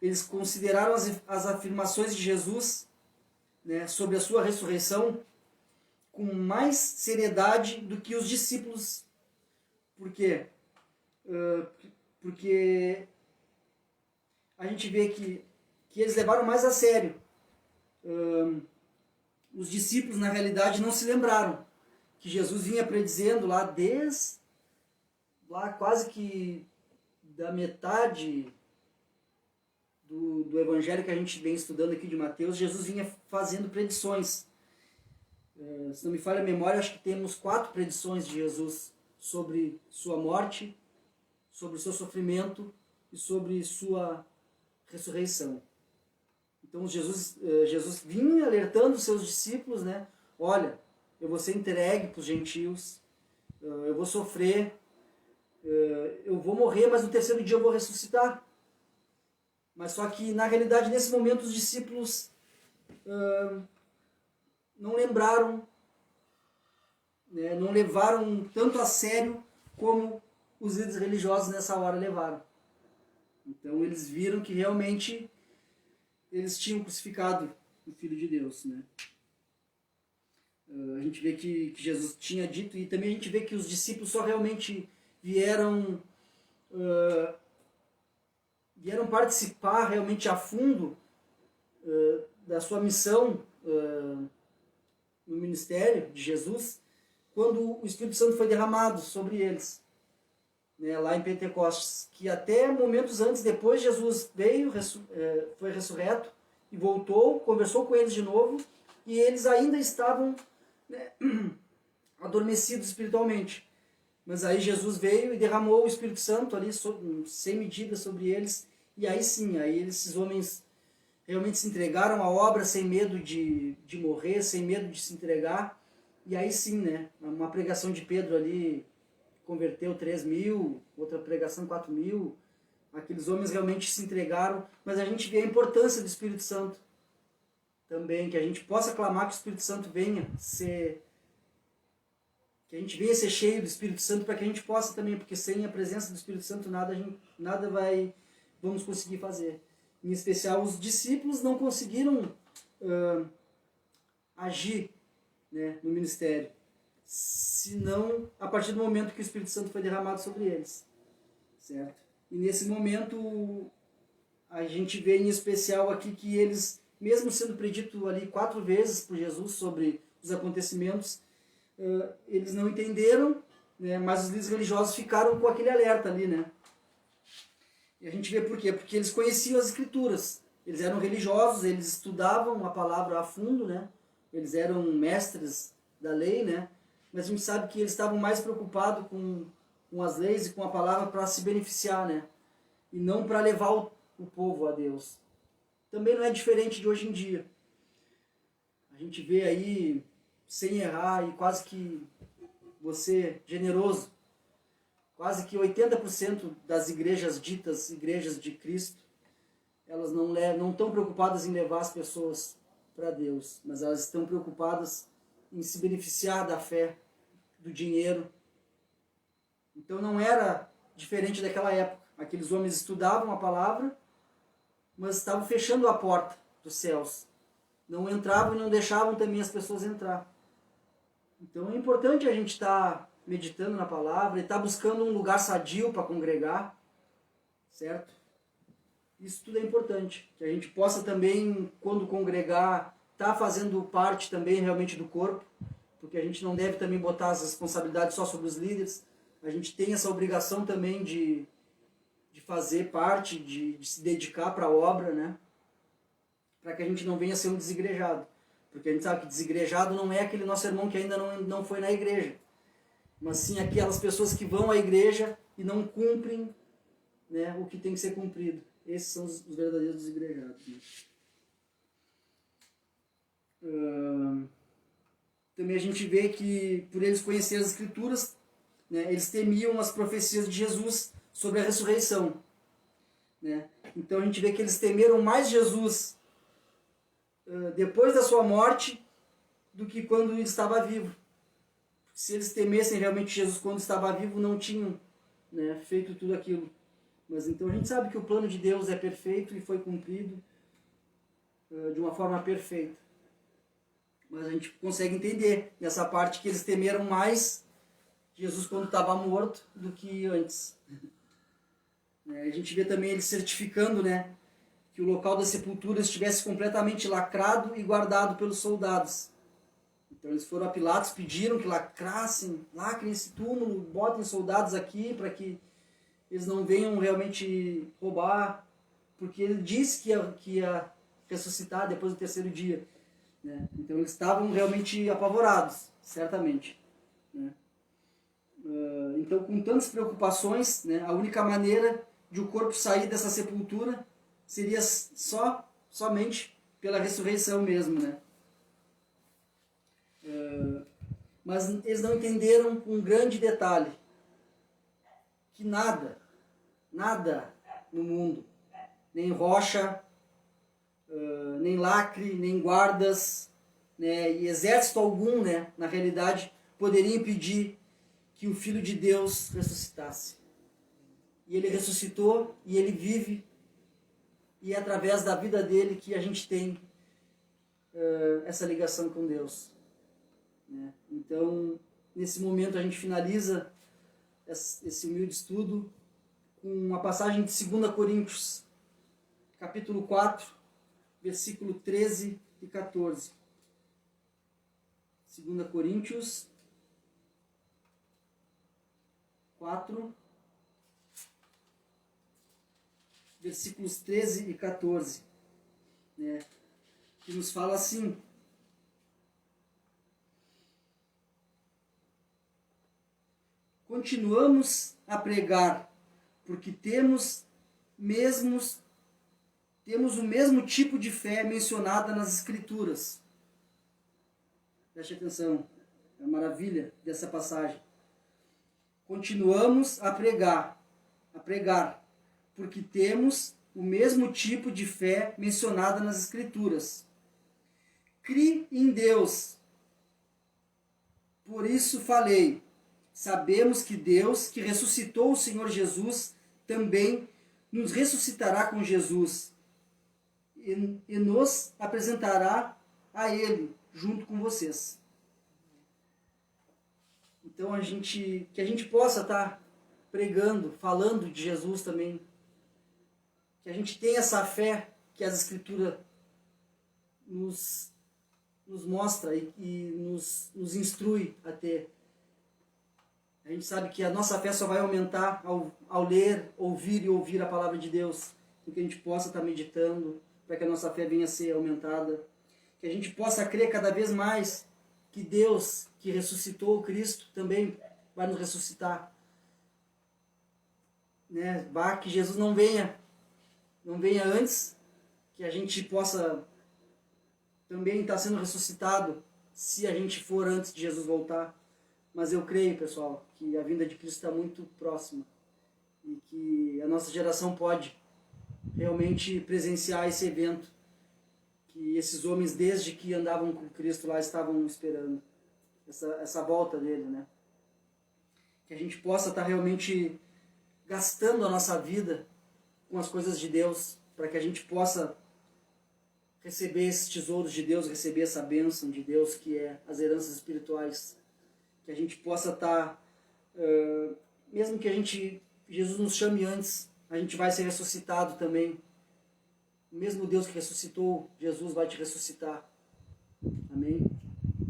eles consideraram as afirmações de Jesus, né, sobre a sua ressurreição com mais seriedade do que os discípulos. Por quê? Porque a gente vê que eles levaram mais a sério. Os discípulos, na realidade, não se lembraram que Jesus vinha predizendo lá quase que da metade do evangelho que a gente vem estudando aqui de Mateus. Jesus vinha fazendo predições. Se não me falha a memória, acho que temos 4 predições de Jesus sobre sua morte, sobre o seu sofrimento e sobre sua ressurreição. Então Jesus vinha alertando os seus discípulos, né? Olha, eu vou ser entregue para os gentios, eu vou sofrer, eu vou morrer, mas no 3º dia eu vou ressuscitar. Mas só que, na realidade, nesse momento, os discípulos não lembraram, né, não levaram tanto a sério como os líderes religiosos nessa hora levaram. Então eles viram que realmente eles tinham crucificado o Filho de Deus, né? A gente vê que Jesus tinha dito, e também a gente vê que os discípulos só realmente vieram participar realmente a fundo da sua missão no ministério de Jesus, quando o Espírito Santo foi derramado sobre eles, né, lá em Pentecostes, que até momentos antes, depois Jesus veio, foi ressurreto e voltou, conversou com eles de novo, e eles ainda estavam, né, adormecidos espiritualmente. Mas aí Jesus veio e derramou o Espírito Santo ali, sem medida, sobre eles, e aí sim, aí esses homens realmente se entregaram à obra sem medo de morrer, sem medo de se entregar. E aí sim, né, uma pregação de Pedro ali converteu 3.000, outra pregação 4.000. Aqueles homens realmente se entregaram, mas a gente vê a importância do Espírito Santo também, que a gente possa clamar que o Espírito Santo que a gente venha ser cheio do Espírito Santo, para que a gente possa também, porque sem a presença do Espírito Santo nada vamos conseguir fazer. Em especial, os discípulos não conseguiram agir, né, no ministério, senão a partir do momento que o Espírito Santo foi derramado sobre eles, certo? E nesse momento a gente vê em especial aqui que eles, mesmo sendo predito ali 4 vezes por Jesus sobre os acontecimentos, eles não entenderam, né, mas os líderes religiosos ficaram com aquele alerta ali, né? E a gente vê por quê? Porque eles conheciam as Escrituras. Eles eram religiosos, eles estudavam a palavra a fundo, né? Eles eram mestres da lei, né? Mas a gente sabe que eles estavam mais preocupados com as leis e com a palavra para se beneficiar, né? E não para levar o povo a Deus. Também não é diferente de hoje em dia. A gente vê aí, sem errar, e quase que você generoso, quase que 80% das igrejas ditas igrejas de Cristo, elas não estão preocupadas em levar as pessoas para Deus, mas elas estão preocupadas em se beneficiar da fé, do dinheiro. Então não era diferente daquela época. Aqueles homens estudavam a palavra, mas estavam fechando a porta dos céus. Não entravam e não deixavam também as pessoas entrar. Então é importante a gente estar meditando na palavra e estar buscando um lugar sadio para congregar, certo? Isso tudo é importante, que a gente possa também, quando congregar, estar fazendo parte também realmente do corpo, porque a gente não deve também botar as responsabilidades só sobre os líderes, a gente tem essa obrigação também de fazer parte, de se dedicar para a obra, né? Para que a gente não venha a ser um desigrejado, porque a gente sabe que desigrejado não é aquele nosso irmão que ainda não foi na igreja, mas sim aquelas pessoas que vão à igreja e não cumprem, né, o que tem que ser cumprido. Esses são os verdadeiros desigrejados. Né? Também a gente vê que, por eles conhecerem as Escrituras, né, eles temiam as profecias de Jesus sobre a ressurreição. Né? Então a gente vê que eles temeram mais Jesus depois da sua morte do que quando ele estava vivo. Se eles temessem realmente Jesus quando estava vivo, não tinham, né, feito tudo aquilo. Mas então a gente sabe que o plano de Deus é perfeito e foi cumprido de uma forma perfeita. Mas a gente consegue entender nessa parte que eles temeram mais Jesus quando estava morto do que antes. A gente vê também eles certificando, né, que o local da sepultura estivesse completamente lacrado e guardado pelos soldados. Então eles foram a Pilatos, pediram que lacrem esse túmulo, botem soldados aqui para que eles não venham realmente roubar, porque ele disse que ia ressuscitar depois do terceiro dia. Né? Então eles estavam realmente apavorados, certamente. Né? Então, com tantas preocupações, né, a única maneira de o corpo sair dessa sepultura seria somente pela ressurreição mesmo. Né? Mas eles não entenderam um grande detalhe, que nada no mundo, nem rocha, nem lacre, nem guardas, né, e exército algum, né, na realidade, poderia impedir que o Filho de Deus ressuscitasse. E ele ressuscitou, e ele vive, e é através da vida dele que a gente tem essa ligação com Deus. Né? Então, nesse momento a gente finaliza esse humilde estudo com uma passagem de 2 Coríntios, capítulo 4, versículo 13 e 14. 2 Coríntios 4, versículos 13 e 14, né, que nos fala assim: continuamos a pregar, porque temos o mesmo tipo de fé mencionada nas Escrituras. Preste atenção, é a maravilha dessa passagem. Continuamos a pregar, porque temos o mesmo tipo de fé mencionada nas Escrituras. Crie em Deus. Por isso falei, sabemos que Deus, que ressuscitou o Senhor Jesus, também nos ressuscitará com Jesus e nos apresentará a Ele junto com vocês. Então que a gente possa estar pregando, falando de Jesus também, que a gente tenha essa fé que as Escrituras nos mostra e nos instrui a ter. A gente sabe que a nossa fé só vai aumentar ao ler, ouvir e ouvir a palavra de Deus. Então que a gente possa estar meditando para que a nossa fé venha a ser aumentada. Que a gente possa crer cada vez mais que Deus, que ressuscitou o Cristo, também vai nos ressuscitar. Né? Que Jesus não venha antes, que a gente possa também estar sendo ressuscitado se a gente for antes de Jesus voltar. Mas eu creio, pessoal, que a vinda de Cristo está muito próxima e que a nossa geração pode realmente presenciar esse evento que esses homens, desde que andavam com Cristo lá, estavam esperando, essa volta dele, né? Que a gente possa estar realmente gastando a nossa vida com as coisas de Deus, para que a gente possa receber esses tesouros de Deus, receber essa bênção de Deus, que é as heranças espirituais. Que a gente possa estar, mesmo que Jesus nos chame antes, a gente vai ser ressuscitado também. O mesmo Deus que ressuscitou Jesus vai te ressuscitar. Amém?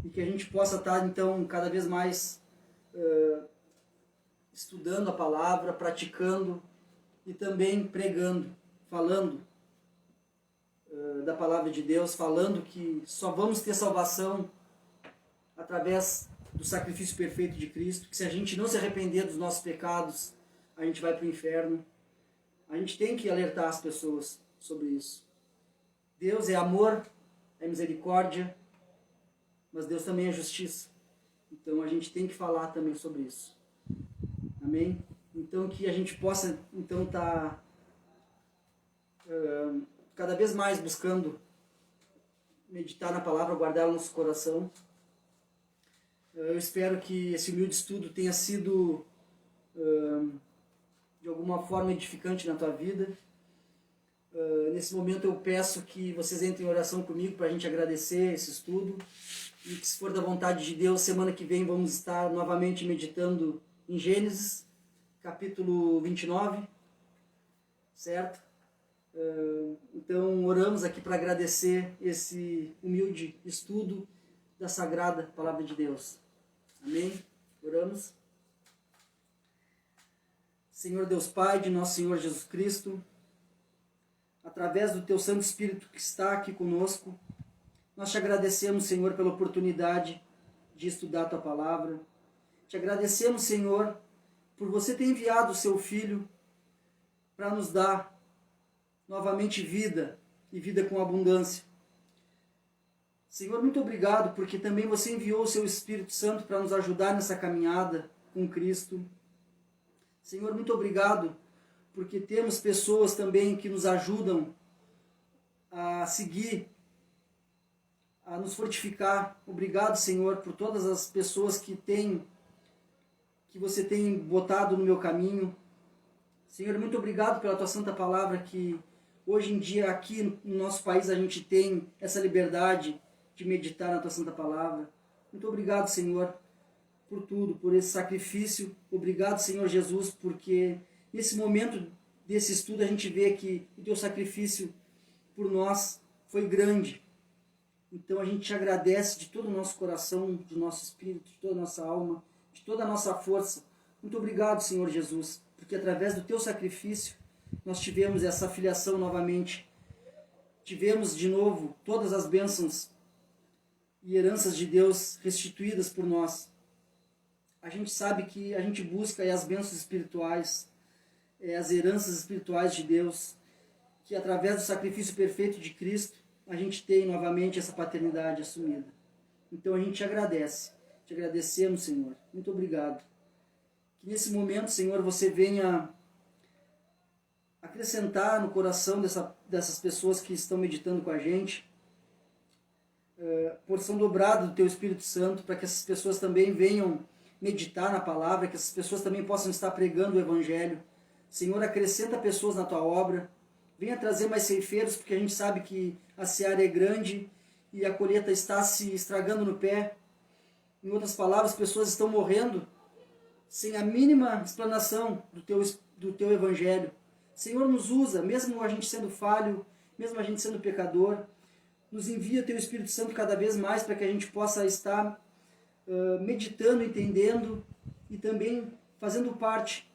E que a gente possa estar, então, cada vez mais estudando a palavra, praticando e também pregando, falando da palavra de Deus, falando que só vamos ter salvação através do sacrifício perfeito de Cristo, que se a gente não se arrepender dos nossos pecados, a gente vai para o inferno. A gente tem que alertar as pessoas sobre isso. Deus é amor, é misericórdia, mas Deus também é justiça. Então a gente tem que falar também sobre isso. Amém? Então que a gente possa então estar cada vez mais buscando meditar na palavra, guardar no nosso coração. Eu espero que esse humilde estudo tenha sido de alguma forma edificante na tua vida. Nesse momento eu peço que vocês entrem em oração comigo para a gente agradecer esse estudo e que, se for da vontade de Deus, semana que vem vamos estar novamente meditando em Gênesis, capítulo 29, certo? Então oramos aqui para agradecer esse humilde estudo da Sagrada Palavra de Deus. Amém? Oramos. Senhor Deus Pai de nosso Senhor Jesus Cristo, através do Teu Santo Espírito que está aqui conosco, nós te agradecemos, Senhor, pela oportunidade de estudar a Tua Palavra. Te agradecemos, Senhor, por você ter enviado o Seu Filho para nos dar novamente vida e vida com abundância. Senhor, muito obrigado, porque também você enviou o Seu Espírito Santo para nos ajudar nessa caminhada com Cristo. Senhor, muito obrigado, porque temos pessoas também que nos ajudam a seguir, a nos fortificar. Obrigado, Senhor, por todas as pessoas que você tem botado no meu caminho. Senhor, muito obrigado pela Tua Santa Palavra, que hoje em dia aqui no nosso país a gente tem essa liberdade de meditar na Tua Santa Palavra. Muito obrigado, Senhor, por tudo, por esse sacrifício. Obrigado, Senhor Jesus, porque nesse momento desse estudo a gente vê que o Teu sacrifício por nós foi grande. Então a gente te agradece de todo o nosso coração, de nosso espírito, de toda a nossa alma, de toda a nossa força. Muito obrigado, Senhor Jesus, porque através do Teu sacrifício nós tivemos essa filiação novamente. Tivemos de novo todas as bênçãos e heranças de Deus restituídas por nós. A gente sabe que a gente busca as bênçãos espirituais, as heranças espirituais de Deus, que através do sacrifício perfeito de Cristo, a gente tem novamente essa paternidade assumida. Então a gente te agradece, te agradecemos, Senhor. Muito obrigado. Que nesse momento, Senhor, você venha acrescentar no coração dessas pessoas que estão meditando com a gente, porção dobrada do Teu Espírito Santo, para que essas pessoas também venham meditar na palavra, que essas pessoas também possam estar pregando o Evangelho. Senhor, acrescenta pessoas na Tua obra, venha trazer mais ceifeiros, porque a gente sabe que a seara é grande e a colheita está se estragando no pé. Em outras palavras, pessoas estão morrendo sem a mínima explanação do Teu Evangelho. Senhor, nos usa, mesmo a gente sendo falho, mesmo a gente sendo pecador, nos envia Teu Espírito Santo cada vez mais para que a gente possa estar meditando, entendendo e também fazendo parte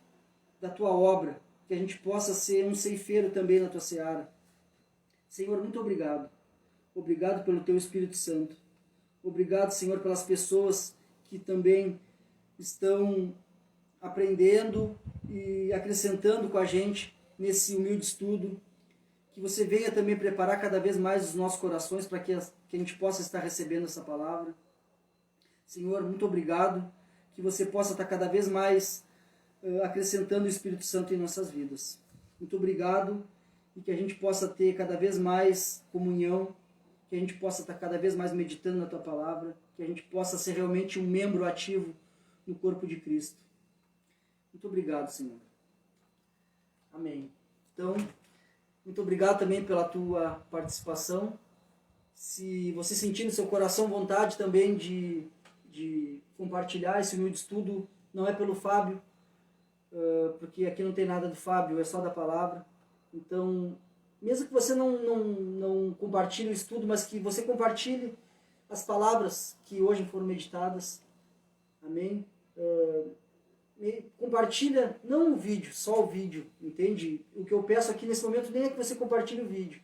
da Tua obra, que a gente possa ser um ceifeiro também na Tua seara. Senhor, muito obrigado. Obrigado pelo Teu Espírito Santo. Obrigado, Senhor, pelas pessoas que também estão aprendendo e acrescentando com a gente nesse humilde estudo. Que você venha também preparar cada vez mais os nossos corações para que a gente possa estar recebendo essa palavra. Senhor, muito obrigado. Que você possa estar cada vez mais acrescentando o Espírito Santo em nossas vidas. Muito obrigado e que a gente possa ter cada vez mais comunhão, que a gente possa estar cada vez mais meditando na Tua palavra, que a gente possa ser realmente um membro ativo no corpo de Cristo. Muito obrigado, Senhor. Amém. Então, muito obrigado também pela tua participação. Se você sentir no seu coração vontade também de compartilhar esse humilde estudo, não é pelo Fábio, porque aqui não tem nada do Fábio, é só da palavra. Então, mesmo que você não compartilhe o estudo, mas que você compartilhe as palavras que hoje foram meditadas. Amém? Compartilha, não o vídeo, só o vídeo, entende? O que eu peço aqui nesse momento nem é que você compartilhe o vídeo,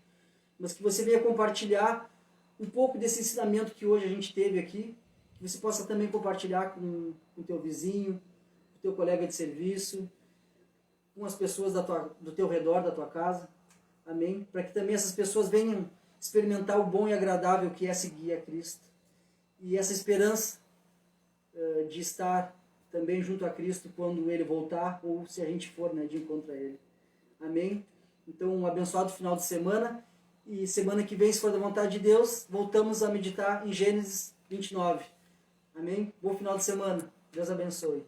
mas que você venha compartilhar um pouco desse ensinamento que hoje a gente teve aqui, que você possa também compartilhar com o teu vizinho, com o teu colega de serviço, com as pessoas do teu redor, da tua casa. Amém? Para que também essas pessoas venham experimentar o bom e agradável que é seguir a Cristo. E essa esperança de estar também junto a Cristo quando Ele voltar, ou se a gente for, né, de encontro a Ele. Amém? Então, um abençoado final de semana. E semana que vem, se for da vontade de Deus, voltamos a meditar em Gênesis 29. Amém? Bom final de semana. Deus abençoe.